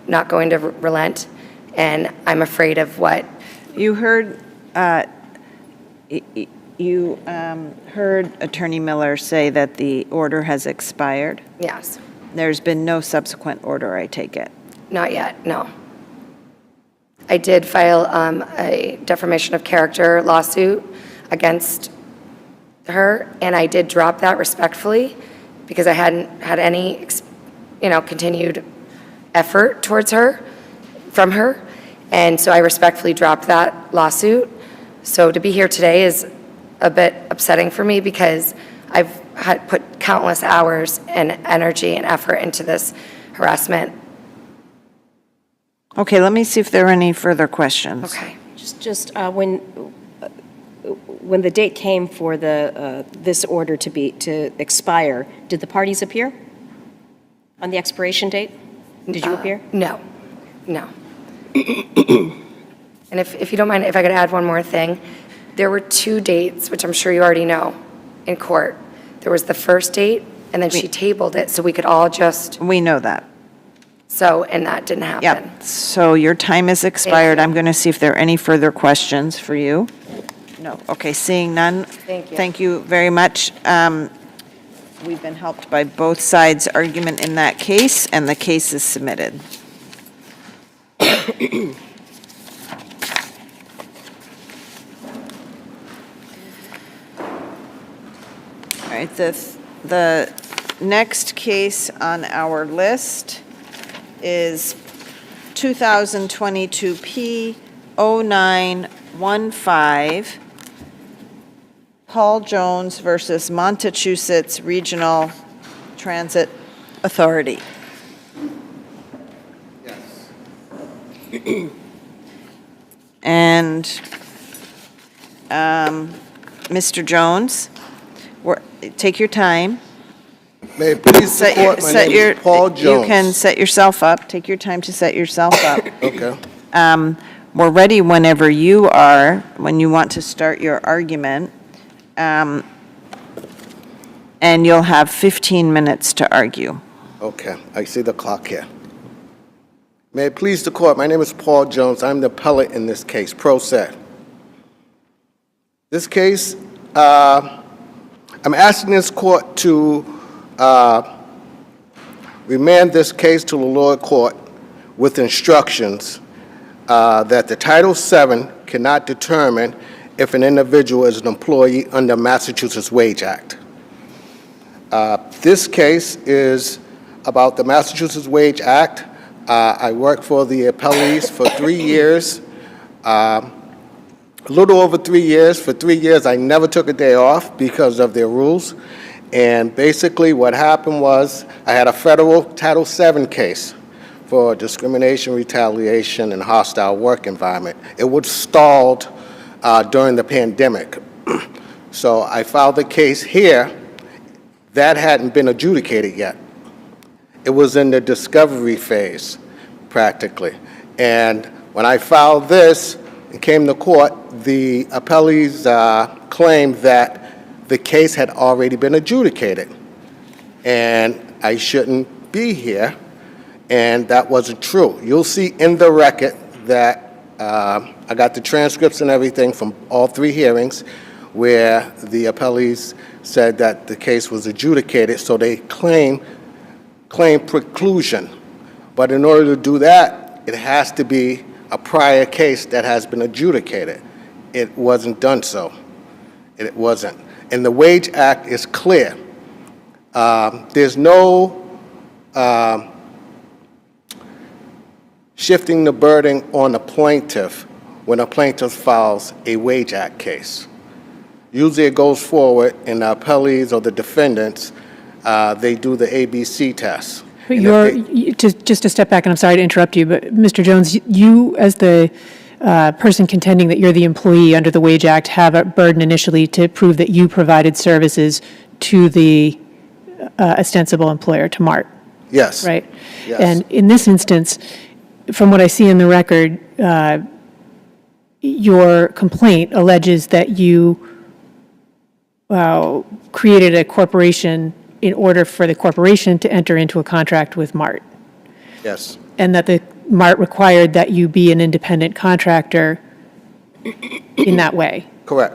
not going to relent, and I'm afraid of what. You heard, heard Attorney Miller say that the order has expired. Yes, There's been no subsequent order, I take it. not yet, no. I did file a defamation of character lawsuit against her, and I did drop that respectfully because I hadn't had any, continued effort towards her, from her, and so I respectfully dropped that lawsuit. So to be here today is a bit upsetting for me, because I've had put countless hours and energy and effort into this harassment. Okay, let me see if there are any further questions. Okay. Just when the date came for this order to expire, did the parties appear on the expiration date? Did you appear? No, no. And if you don't mind, if I could add one more thing. There were 2 dates, which I'm sure you already know, in court. There was the first date, and then she tabled it so we could all just, We know that. and that didn't happen. Yep. So your time is expired. you. I'm going to see if there are any further questions for you. No. Okay, seeing none. Thank you. Thank you very much. We've been helped by both sides' argument in that case, and the case is submitted. All right, the next case on our list is 2022 P0915, Paul Jones versus Montechusets Regional Transit Authority. And Mr. Jones, take your time. May it please the court, my name is Paul Jones. You can set yourself up. Take your time to set yourself up. Okay. We're ready whenever you are, when you want to start your argument. And you'll have 15 minutes to argue. Okay, I see the clock here. May it please the court, my name is Paul Jones. I'm the appellant in this case, pro se. This case, I'm asking this court to remand this case to the lower court with instructions that the Title VII cannot determine if an individual is an employee under Massachusetts Wage Act. This case is about the Massachusetts Wage Act. I worked for the appellees for 3 years, a little over 3 years. For 3 years, I never took a day off because of their rules. And basically what happened was I had a federal Title VII case for discrimination, retaliation, and hostile work environment. It was stalled during the pandemic. So I filed the case here. That hadn't been adjudicated yet. It was in the discovery phase, practically. And when I filed this and came to court, the appellees claimed that the case had already been adjudicated, and I shouldn't be here, and that wasn't true. You'll see in the record that I got the transcripts and everything from all 3 hearings where the appellees said that the case was adjudicated, so they claim preclusion. But in order to do that, it has to be a prior case that has been adjudicated. It wasn't done so. It wasn't. And the Wage Act is clear. There's no shifting the burden on the plaintiff when a plaintiff files a Wage Act case. Usually it goes forward, and the appellees or the defendants, they do the ABC test. But just to step back, and I'm sorry to interrupt you, but Mr. Jones, you as the person contending that you're the employee under the Wage Act have a burden initially to prove that you provided services to the ostensible employer, to MART. Yes. Right? Yes. And in this instance, from what I see in the record, your complaint alleges that you created a corporation in order for the corporation to enter into a contract with MART, Yes. and that the MART required that you be an independent contractor in that way. Correct.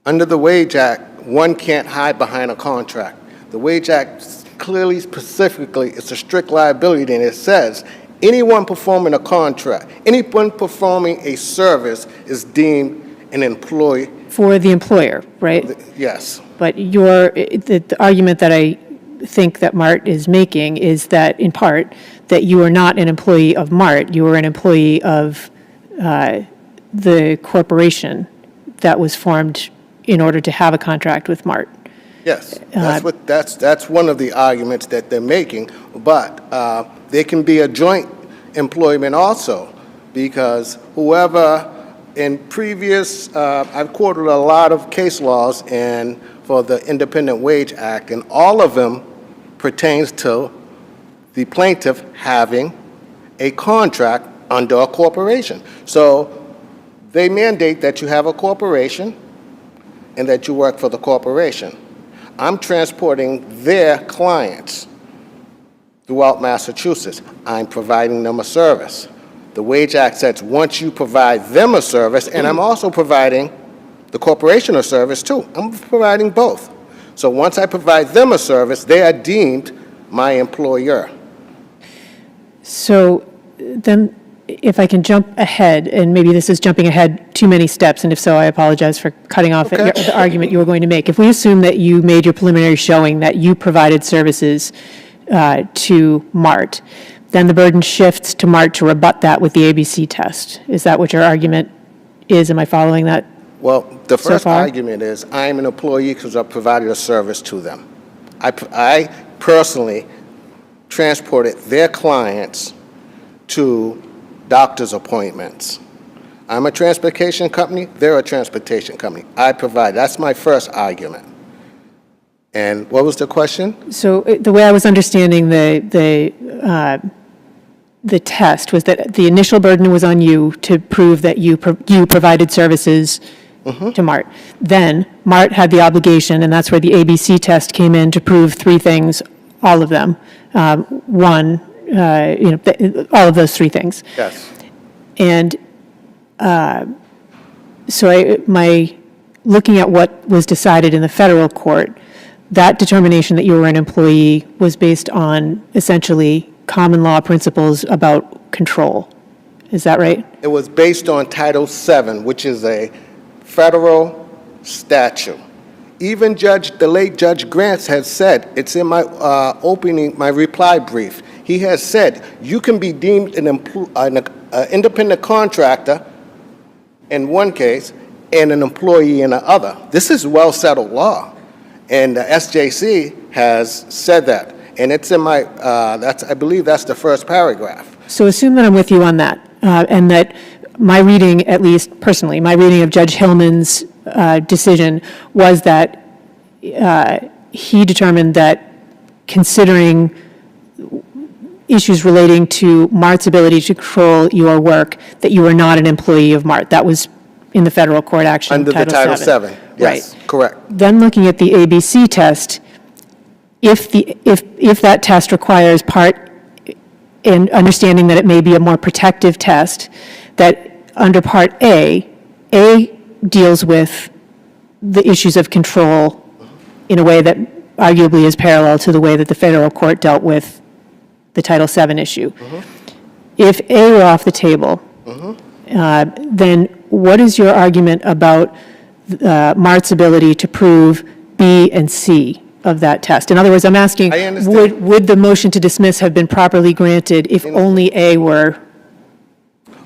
Under the Wage Act, one can't hide behind a contract. The Wage Act clearly, specifically, it's a strict liability, and it says anyone performing a contract, anyone performing a service is deemed an employee. For the employer, right? Yes. But the argument that I think that MART is making is that, in part, that you are not an employee of MART, you are an employee of the corporation that was formed in order to have a contract with MART. Yes, that's one of the arguments that they're making, but there can be a joint employment also, because whoever in previous, I've quoted a lot of case laws and for the Independent Wage Act, and all of them pertains to the plaintiff having a contract under a corporation. So they mandate that you have a corporation and that you work for the corporation. I'm transporting their clients throughout Massachusetts. I'm providing them a service. The Wage Act says once you provide them a service, and I'm also providing the corporation a service too. I'm providing both. So once I provide them a service, they are deemed my employer. So then, if I can jump ahead, and maybe this is jumping ahead too many steps, and if so, I apologize for cutting off Okay. the argument you were going to make. If we assume that you made your preliminary showing that you provided services to MART, then the burden shifts to MART to rebut that with the ABC test. Is that what your argument is? Am I following that? Well, the So first far? argument is I'm an employee because I provided a service to them. I personally transported their clients to doctor's appointments. I'm a transportation company, they're a transportation company. I provide, that's my first argument. And what was the question? So the way I was understanding the test was that the initial burden was on you to prove that you provided services to MART. Then MART had the obligation, and that's where the ABC test came in, to prove 3 things, all of them. One, all of those 3 things. Yes. And so my looking at what was decided in the federal court, that determination that you were an employee was based on essentially common law principles about control. Is that right? It was based on Title VII, which is a federal statute. Even the late Judge Grants has said, it's in my my reply brief, he has said, you can be deemed an independent contractor in one case and an employee in the other. This is well-settled law, and the SJC has said that. And it's in my, I believe that's the first paragraph. So assume that I'm with you on that, and that my reading, at least personally, my reading of Judge Hillman's decision was that he determined that considering issues relating to MART's ability to control your work, that you were not an employee of MART. That was in the federal court action. Under the Title VII, yes, Right. correct. Then looking at the ABC test, if that test requires part and understanding that it may be a more protective test, that under Part A deals with the issues of control in a way that arguably is parallel to the way that the federal court dealt with the Title VII issue. If A were off the table, then what is your argument about Mart's ability to prove B and C of that test? In other words, I'm asking, I understand. would the motion to dismiss have been properly granted if only A were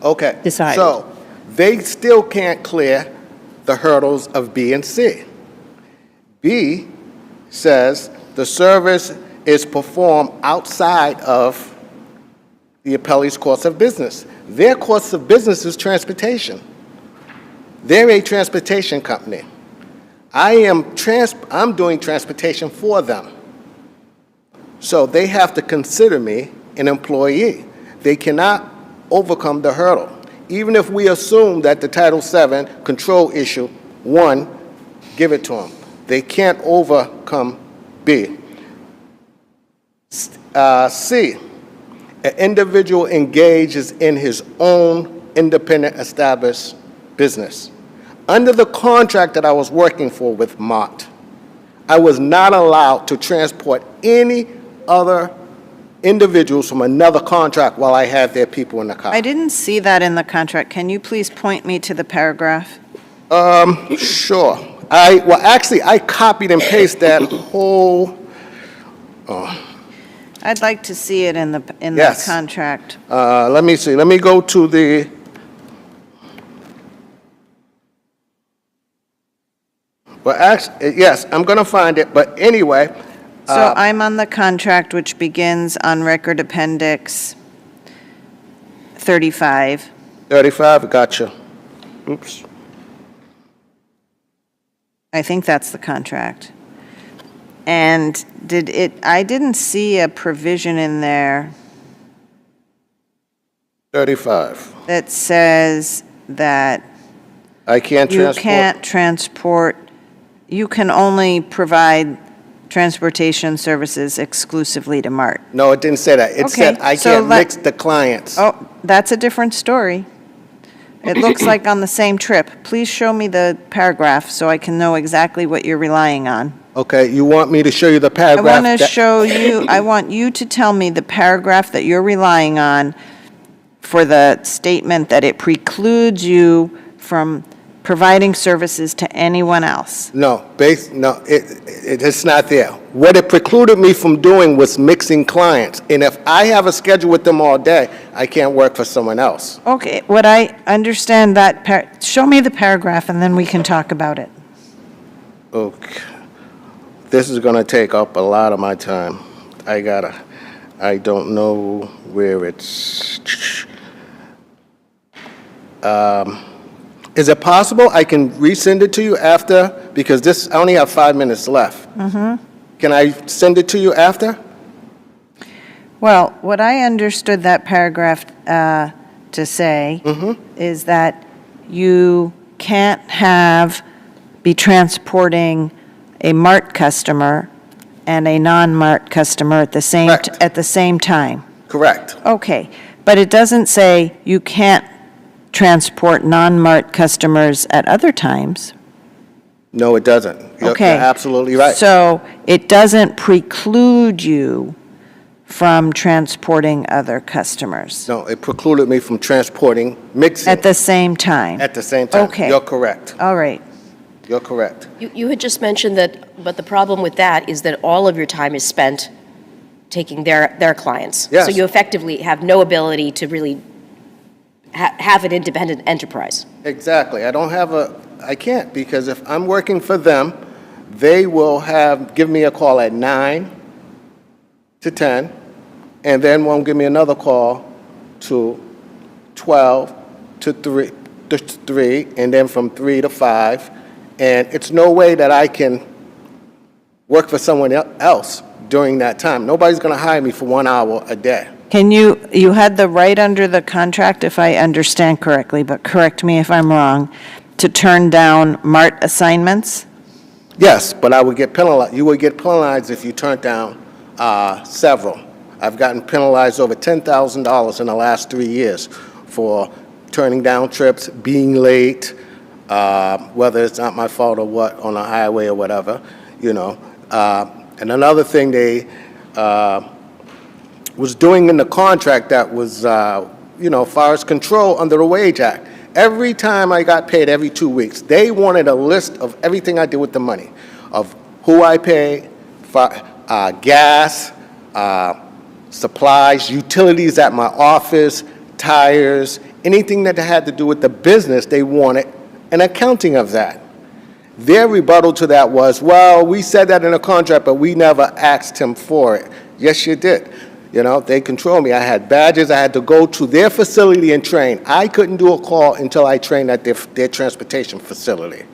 Okay. decided? So they still can't clear the hurdles of B and C. B says the service is performed outside of the appellee's course of business. Their course of business is transportation. They're a transportation company. I'm doing transportation for them. So they have to consider me an employee. They cannot overcome the hurdle. Even if we assume that the Title VII control issue, one, give it to them. They can't overcome B. C, an individual engages in his own independent established business. Under the contract that I was working for with Mott, I was not allowed to transport any other individuals from another contract while I had their people in the car. I didn't see that in the contract. Can you please point me to the paragraph? Sure. I copied and pasted that whole, I'd like to see it in the Yes. contract. let me see, let me go to the, well, actually, yes, I'm going to find it, but anyway, So I'm on the contract, which begins on Record Appendix 35. 35, gotcha. Oops. I think that's the contract. And I didn't see a provision in there 35. that says that I can't you transport. can't transport, you can only provide transportation services exclusively to MART. No, it didn't say that. It said Okay, I so can't mix the clients. Oh, that's a different story. It looks like on the same trip. Please show me the paragraph so I can know exactly what you're relying on. Okay, you want me to show you the I paragraph? want to that- show you, I want you to tell me the paragraph that you're relying on for the statement that it precludes you from providing services to anyone else. No, it's not there. What it precluded me from doing was mixing clients. And if I have a schedule with them all day, I can't work for someone else. Okay, what I understand that, show me the paragraph and then we can talk about it. Okay. This is going to take up a lot of my time. I don't know where it's. Is it possible I can resend it to you after? Because I only have 5 minutes left. Can I send it to you after? Well, what I understood that paragraph to say is that you can't be transporting a MART customer and a non-MART customer at the same time. Correct. Okay, but it doesn't say you can't transport non-MART customers at other times. No, it doesn't. Okay. You're absolutely right. So it doesn't preclude you from transporting other customers No, it precluded me from transporting, mixing. at the same time. At the same time. Okay. You're correct. All right. You're correct. You had just mentioned that, but the problem with that is that all of your time is spent taking their clients. Yes. So you effectively have no ability to really have an independent enterprise. Exactly. I can't, because if I'm working for them, they will give me a call at 9 to 10, and then won't give me another call to 12 to 3, and then from 3 to 5. And it's no way that I can work for someone else during that time. Nobody's going to hire me for 1 hour a day. You had the right under the contract, if I understand correctly, but correct me if I'm wrong, to turn down MART assignments? Yes, but I would get penalized. You would get penalized if you turned down several. I've gotten penalized over $10,000 in the last 3 years for turning down trips, being late, whether it's not my fault or what, on a highway or whatever, you know. And another thing they was doing in the contract that was, you know, far as control under the Wage Act. Every time I got paid every 2 weeks, they wanted a list of everything I did with the money, of who I pay, gas, supplies, utilities at my office, tires, anything that had to do with the business, they wanted an accounting of that. Their rebuttal to that was, well, we said that in a contract, but we never asked him for it. Yes, you did. You know, they control me. I had badges. I had to go to their facility and train. I couldn't do a call until I trained at their transportation facility.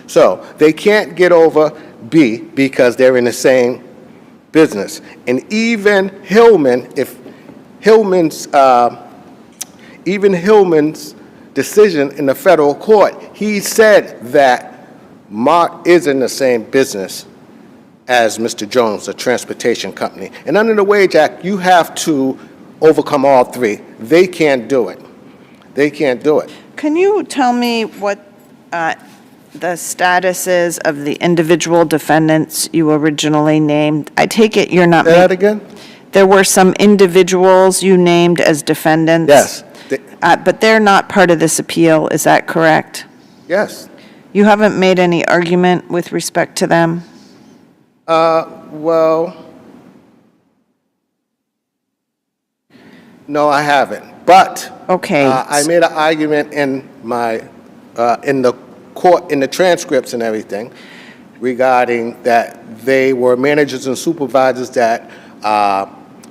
So they can't get over B because they're in the same business. And even Hillman, even Hillman's decision in the federal court, he said that Mark is in the same business as Mr. Jones, a transportation company. And under the Wage Act, you have to overcome all three. They can't do it. They can't do it. Can you tell me what the status is of the individual defendants you originally named? I take it you're not... Say that again? There were some individuals you named as defendants? Yes. But they're not part of this appeal, is that correct? Yes. You haven't made any argument with respect to them? Well, no, I haven't. But Okay. I made an argument in my in the court, in the transcripts and everything, regarding that they were managers and supervisors that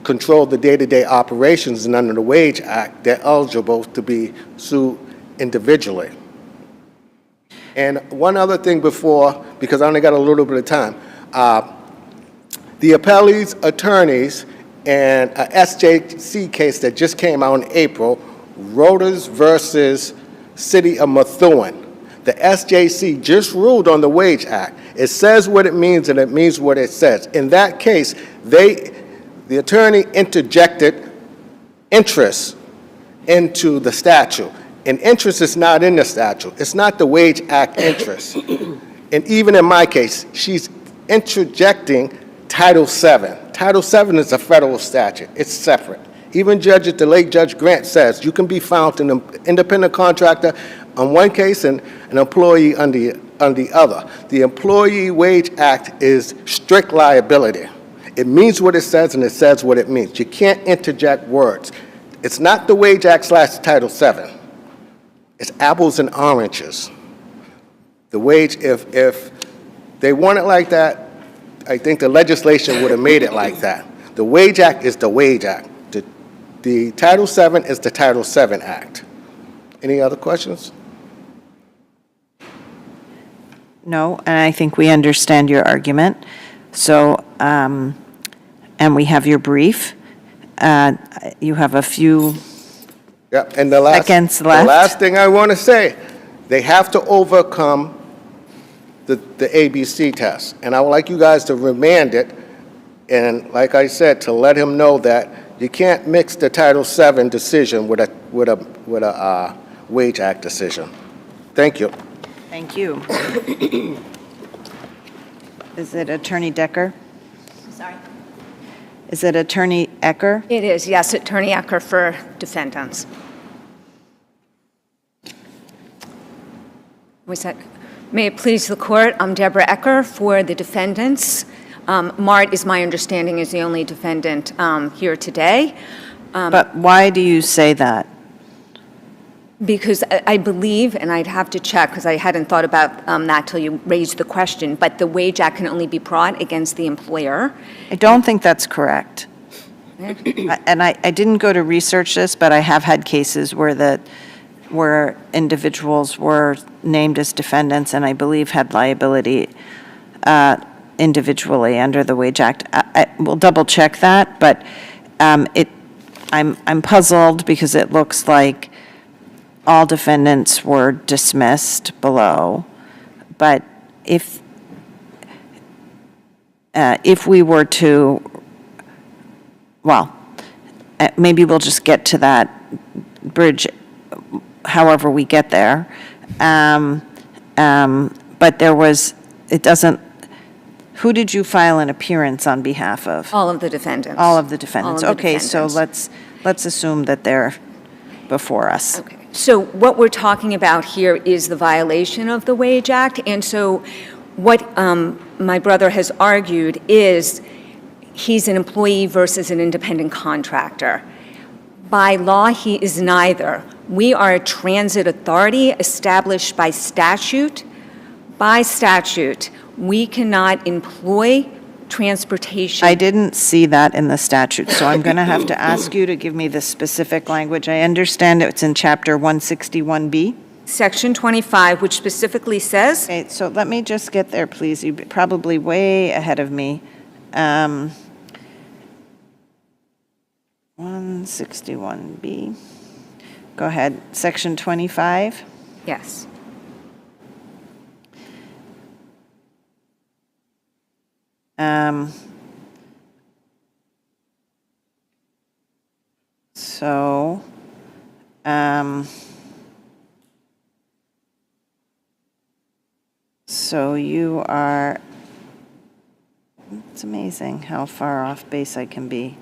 controlled the day-to-day operations, and under the Wage Act, they're eligible to be sued individually. And one other thing before, because I only got a little bit of time, the appellee's attorneys in a SJC case that just came out in April, Roters versus City of Methuen. The SJC just ruled on the Wage Act. It says what it means and it means what it says. In that case, the attorney interjected interest into the statute. And interest is not in the statute. It's not the Wage Act interest. And even in my case, she's interjecting Title VII. Title VII is a federal statute. It's separate. Even the late Judge Grant says you can be found an independent contractor on one case and an employee on the other. The Employee Wage Act is strict liability. It means what it says and it says what it means. You can't interject words. It's not the Wage Act / Title VII. It's apples and oranges. The wage, if they want it like that, I think the legislation would have made it like that. The Wage Act is the Wage Act. The Title VII is the Title VII Act. Any other questions? No, and I think we understand your argument. So, and we have your brief. You have a few Yeah, and the seconds left. last thing I want to say, they have to overcome the ABC test. And I would like you guys to remand it, and like I said, to let him know that you can't mix the Title VII decision with a Wage Act decision. Thank you. Thank you. Is it Attorney Decker? Sorry. Is it Attorney Ecker? It is, yes, Attorney Ecker for defendants. May it please the court, I'm Deborah Ecker for the defendants. Mart, is my understanding, is the only defendant here today. But why do you say that? Because I believe, and I'd have to check because I hadn't thought about that till you raised the question, but the Wage Act can only be brought against the employer. I don't think that's correct. And I didn't go to research this, but I have had cases where individuals were named as defendants and I believe had liability individually under the Wage Act. I will double check that, but I'm puzzled because it looks like all defendants were dismissed below. But if we were to, well, maybe we'll just get to that bridge however we get there. But there was, it doesn't, who did you file an appearance on behalf of? All of the defendants. All of the defendants. All of the Okay, so defendants. let's assume that they're before us. Okay. So what we're talking about here is the violation of the Wage Act. And so what my brother has argued is he's an employee versus an independent contractor. By law, he is neither. We are a transit authority established by statute. By statute, we cannot employ transportation. I didn't see that in the statute, so I'm going to have to ask you to give me the specific language. I understand it's in Chapter 161B. Section 25, which specifically says, Okay, so let me just get there, please. You're probably way ahead of me. 161B. Go ahead. Section 25. yes. So, so you are, it's amazing how far off base I can be.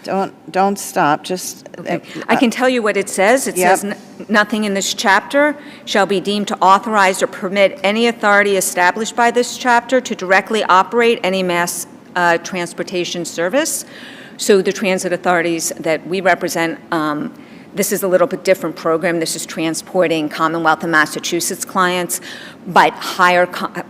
Don't stop, just. I can tell you what it says. It Yep. says, "Nothing in this chapter shall be deemed to authorize or permit any authority established by this chapter to directly operate any mass transportation service." So the transit authorities that we represent, this is a little bit different program. This is transporting Commonwealth of Massachusetts clients, but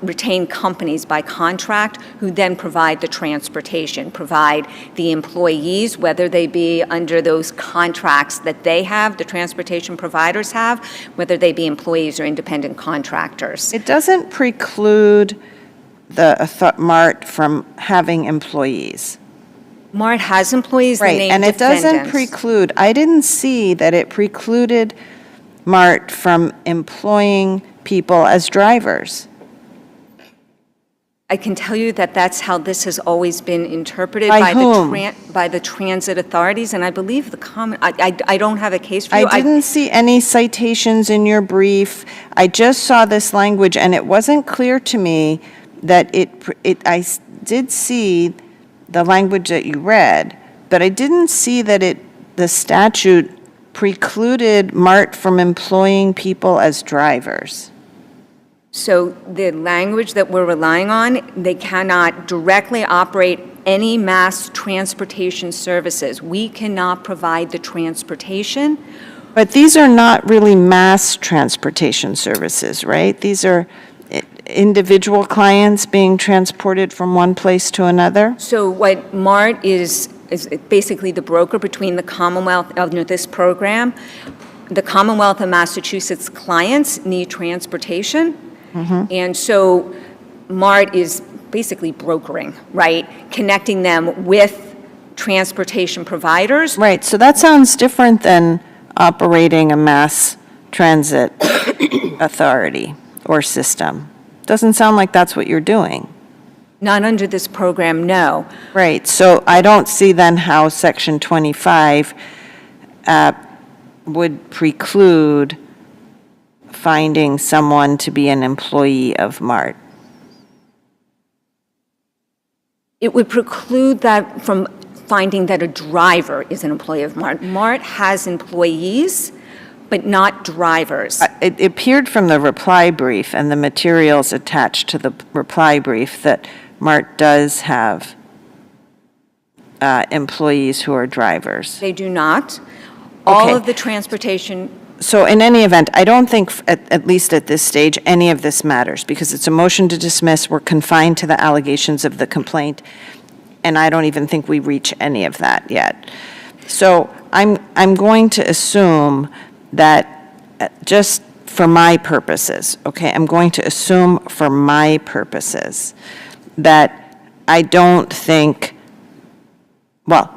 retain companies by contract who then provide the transportation, provide the employees, whether they be under those contracts that they have, the transportation providers have, whether they be employees or independent contractors. It doesn't preclude the MART from having employees. MART has employees, they Right, name and it doesn't defendants. preclude, I didn't see that it precluded MART from employing people as drivers. I can tell you that that's how this has always been interpreted By by whom? by the transit authorities, and I believe I don't have a case for you. I didn't see any citations in your brief. I just saw this language, and it wasn't clear to me that I did see the language that you read, but I didn't see that the statute precluded MART from employing people as drivers. So the language that we're relying on, they cannot directly operate any mass transportation services. We cannot provide the transportation. But these are not really mass transportation services, right? These are individual clients being transported from one place to another? So what MART is basically the broker between the Commonwealth of this program. The Commonwealth of Massachusetts clients need transportation. And so MART is basically brokering, right? Connecting them with transportation providers. Right, so that sounds different than operating a mass transit authority or system. Doesn't sound like that's what you're doing. Not under this program, no. Right, so I don't see then how Section 25 would preclude finding someone to be an employee of MART. It would preclude that from finding that a driver is an employee of MART. MART has employees, but not drivers. It appeared from the reply brief and the materials attached to the reply brief that MART does have employees who are drivers. They do not. All Okay. of the transportation, So in any event, I don't think, at least at this stage, any of this matters, because it's a motion to dismiss, we're confined to the allegations of the complaint, and I don't even think we reach any of that yet. So I'm going to assume that, just for my purposes, okay, I'm going to assume for my purposes that I don't think, well,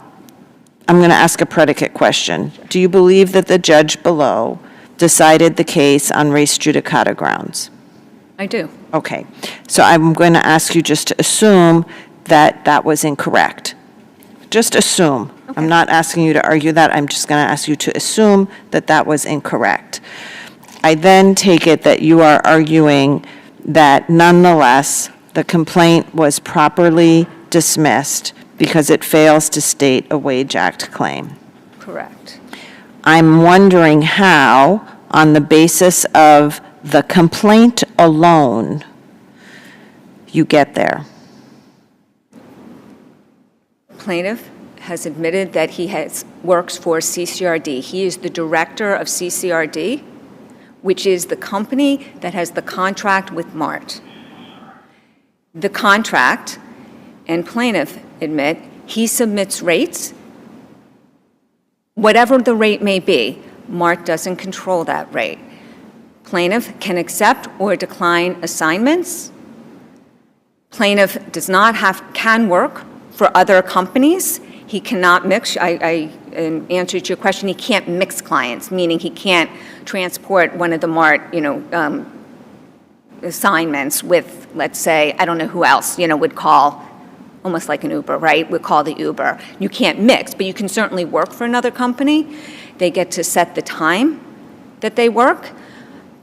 I'm going to ask a predicate question. Do you believe that the judge below decided the case on res judicata grounds? I do. Okay. So I'm going to ask you just to assume that that was incorrect. Just assume. I'm not asking you to argue that, I'm just going to ask you to assume that that was incorrect. I then take it that you are arguing that nonetheless, the complaint was properly dismissed because it fails to state a Wage Act claim. Correct. I'm wondering how, on the basis of the complaint alone, you get there. Plaintiff has admitted that he works for CCRD. He is the director of CCRD, which is the company that has the contract with MART. The contract, and plaintiff admit, he submits rates. Whatever the rate may be, MART doesn't control that rate. Plaintiff can accept or decline assignments. Plaintiff can work for other companies. He cannot mix, in answer to your question, he can't mix clients, meaning he can't transport one of the MART, assignments with, let's say, I don't know who else, would call, almost like an Uber, right? Would call the Uber. You can't mix, but you can certainly work for another company. They get to set the time that they work.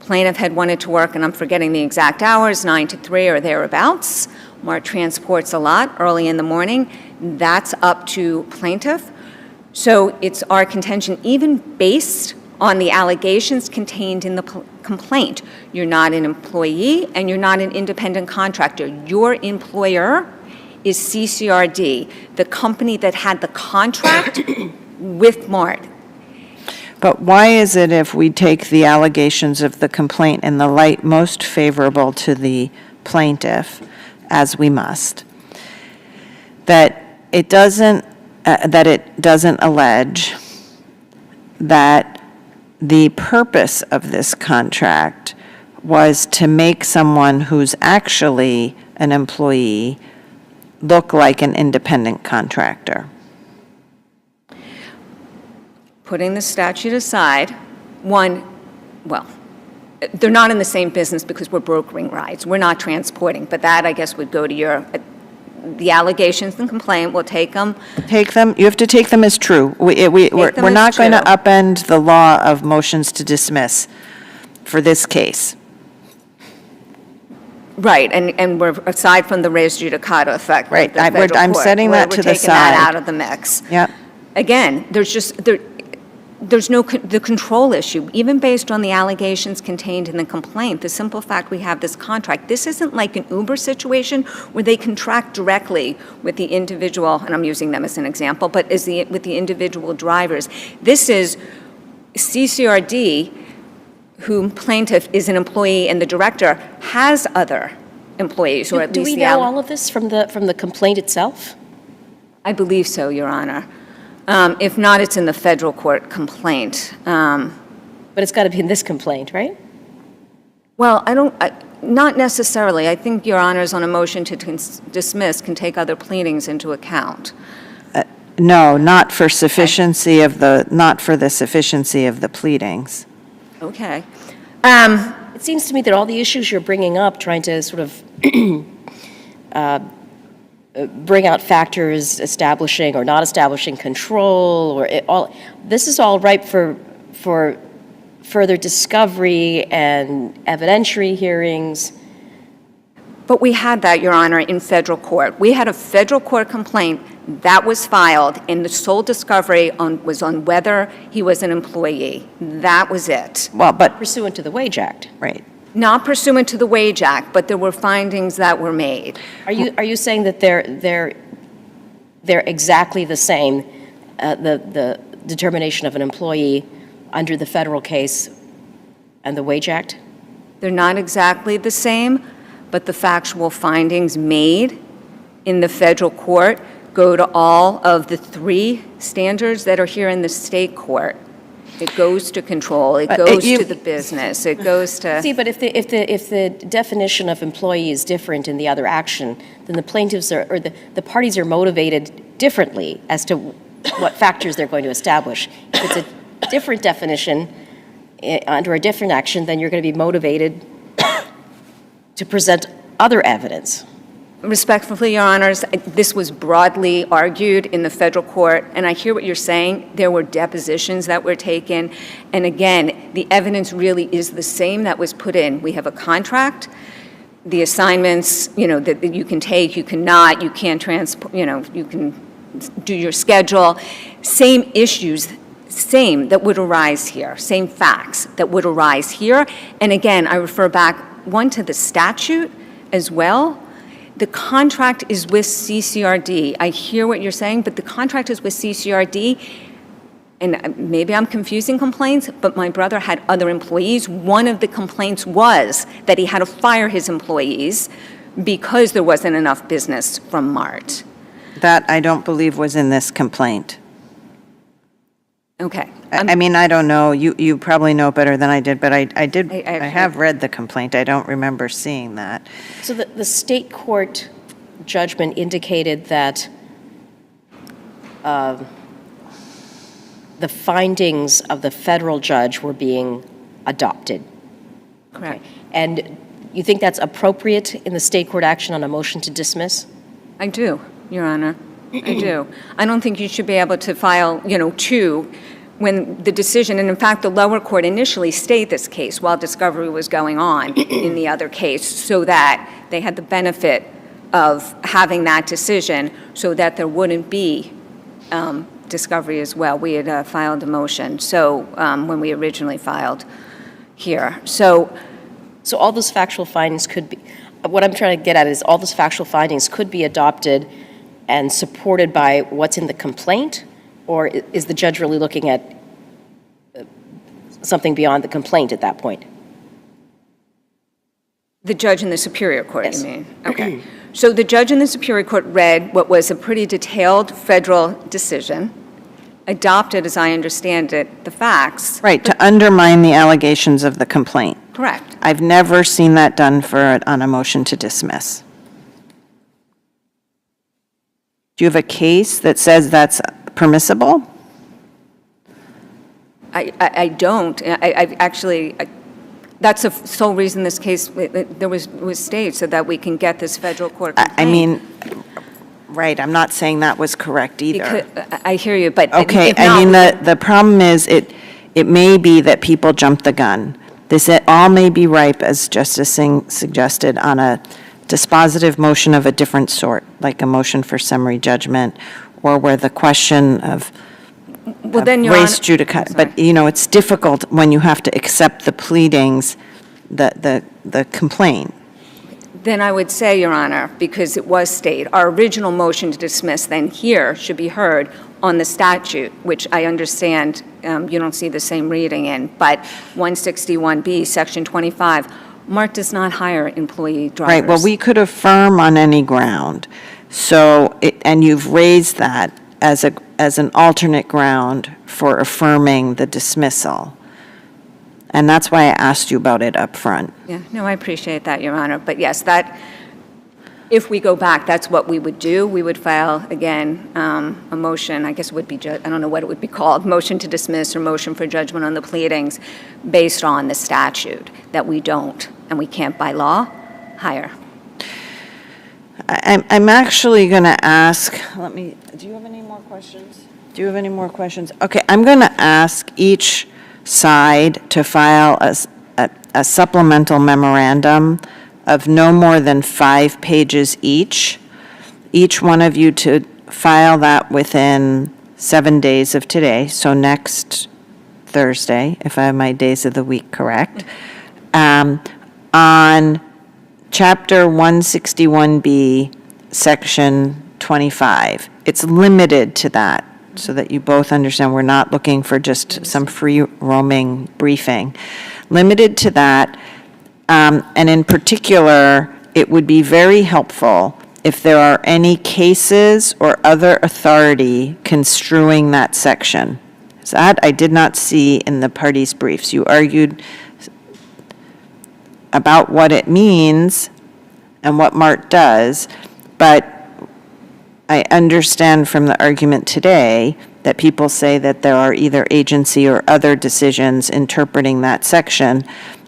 Plaintiff had wanted to work, and I'm forgetting the exact hours, 9 to 3 or thereabouts. MART transports a lot early in the morning. That's up to plaintiff. So it's our contention, even based on the allegations contained in the complaint, you're not an employee and you're not an independent contractor. Your employer is CCRD, the company that had the contract with MART. But why is it, if we take the allegations of the complaint in the light most favorable to the plaintiff, as we must, that it doesn't allege that the purpose of this contract was to make someone who's actually an employee look like an independent contractor? Putting the statute aside, they're not in the same business because we're brokering rides. We're not transporting, but that, I guess, would go to the allegations and complaint. We'll take them. Take them, you have to take them as true. We're not going to upend the law of motions to dismiss for this case. Right, and we're, aside from the res judicata effect. Right, of the federal I'm court, setting that to the We're taking that side. out of the mix. Yep. Again, there's no the control issue, even based on the allegations contained in the complaint. The simple fact we have this contract, this isn't like an Uber situation where they contract directly with the individual, and I'm using them as an example, but with the individual drivers. This is CCRD, whom plaintiff is an employee, and the director has other employees, or at Do least we know all of this from the complaint itself? I believe so, Your Honor. If not, it's in the federal court complaint. But it's got to be in this complaint, right? Well, not necessarily. I think Your Honors on a motion to dismiss can take other pleadings into account. No, not for sufficiency of not for the sufficiency of the pleadings. Okay. It seems to me that all the issues you're bringing up, trying to sort of bring out factors establishing or not establishing control, this is all ripe for further discovery and evidentiary hearings. But we had that, Your Honor, in federal court. We had a federal court complaint that was filed, and the sole discovery was on whether he was an employee. That was it. Well, but, Pursuant to the Wage Act. right. Not pursuant to the Wage Act, but there were findings that were made. Are you saying that they're exactly the same, the determination of an employee under the federal case and the Wage Act? They're not exactly the same, but the factual findings made in the federal court go to all of the 3 standards that are here in the state court. It goes to control, it goes to the business, it goes to... See, but if the definition of employee is different in the other action, then the plaintiffs or the parties are motivated differently as to what factors they're going to establish. If it's a different definition under a different action, then you're going to be motivated to present other evidence. Respectfully, Your Honors, this was broadly argued in the federal court, and I hear what you're saying. There were depositions that were taken, and again, the evidence really is the same that was put in. We have a contract, the assignments, that you can take, you cannot, you can't you can do your schedule. Same issues, same that would arise here, same facts that would arise here. And again, I refer back, one, to the statute as well. The contract is with CCRD. I hear what you're saying, but the contract is with CCRD, and maybe I'm confusing complaints, but my brother had other employees. One of the complaints was that he had to fire his employees because there wasn't enough business from Mart. That I don't believe was in this complaint. Okay. I mean, I don't know, you probably know better than I did, but I have I've read the complaint, I don't remember seeing that. So the state court judgment indicated that the findings of the federal judge were being adopted. Correct. And you think that's appropriate in the state court action on a motion to dismiss? I do, Your Honor. I do. I don't think you should be able to file, two, when the decision, and in fact, the lower court initially stayed this case while discovery was going on in the other case, so that they had the benefit of having that decision so that there wouldn't be discovery as well. We had filed a motion, so when we originally filed here. So all those factual findings could be, what I'm trying to get at is all those factual findings could be adopted and supported by what's in the complaint, or is the judge really looking at something beyond the complaint at that point? The judge in the Superior Court, Yes. you mean? Okay. So the judge in the Superior Court read what was a pretty detailed federal decision, adopted, as I understand it, the facts. Right, to undermine the allegations of the complaint. Correct. I've never seen that done on a motion to dismiss. Do you have a case that says that's permissible? I don't. I actually, that's the sole reason this case there was stayed, so that we can get this federal court complaint. I mean, right, I'm not saying that was correct either. I hear you, but Okay, if I mean, not, the problem is, it may be that people jumped the gun. This all may be ripe, as Justice Singh suggested, on a dispositive motion of a different sort, like a motion for summary judgment, or where the question of then, Your res Honor- judicata. Sorry. But, it's difficult when you have to accept the pleadings, the complaint. Then I would say, Your Honor, because it was stayed, our original motion to dismiss then here should be heard on the statute, which I understand you don't see the same reading in, but 161B, Section 25, Mart does not hire employee drivers. Right, well, we could affirm on any ground. So, and you've raised that as an alternate ground for affirming the dismissal. And that's why I asked you about it up front. Yeah, no, I appreciate that, Your Honor. But yes, if we go back, that's what we would do. We would file, again, a motion, I guess it would be, I don't know what it would be called, motion to dismiss or motion for judgment on the pleadings based on the statute, that we don't, and we can't by law, hire. I'm actually going to ask, do you have any more questions? Do you have any more questions? Okay, I'm going to ask each side to file a supplemental memorandum of no more than 5 pages each. Each one of you to file that within 7 days of today, so next Thursday, if I have my days of the week correct, on Chapter 161B, Section 25. It's limited to that, so that you both understand we're not looking for just some free roaming briefing. Limited to that, and in particular, it would be very helpful if there are any cases or other authority construing that section. So that I did not see in the parties' briefs. You argued about what it means and what Mart does, but I understand from the argument today that people say that there are either agency or other decisions interpreting that section,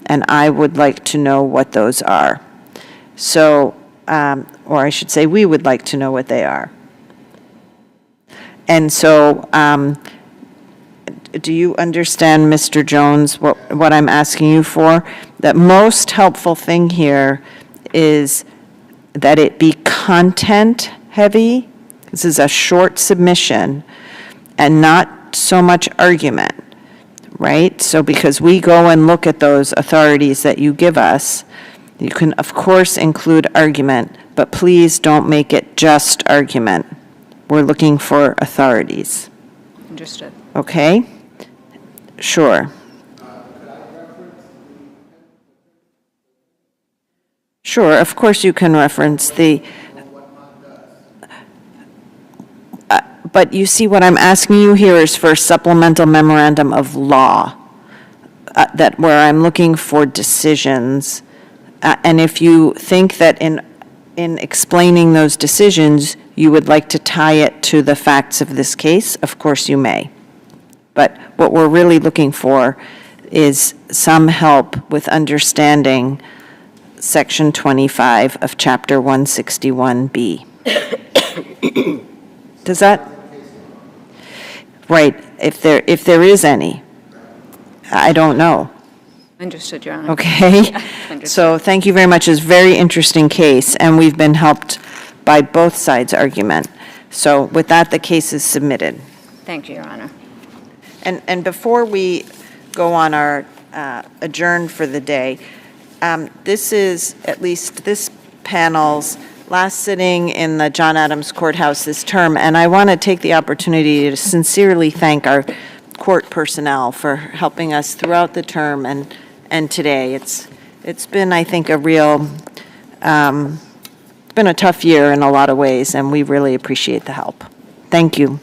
and I would like to know what those are. So or I should say, we would like to know what they are. And so, do you understand, Mr. Jones, what I'm asking you for? The most helpful thing here is that it be content-heavy. This is a short submission, and not so much argument, right? So because we go and look at those authorities that you give us, you can, of course, include argument, but please don't make it just argument. We're looking for authorities, Understood. okay? Sure. Sure, of course you can reference the, but you see, what I'm asking you here is for a supplemental memorandum of law, that where I'm looking for decisions. And if you think that in explaining those decisions, you would like to tie it to the facts of this case, of course you may. But what we're really looking for is some help with understanding Section 25 of Chapter 161B. Does that? Right, if there is any. I don't know. Understood, Your Honor. Okay? Understood. So thank you very much. It's a very interesting case, and we've been helped by both sides' argument. So with that, the case is submitted. Thank you, Your Honor. And before we go on our adjourn for the day, this is at least this panel's last sitting in the John Adams Courthouse this term, and I want to take the opportunity to sincerely thank our court personnel for helping us throughout the term and today. It's been, I think, a real, it's been a tough year in a lot of ways, and we really appreciate the help. Thank you.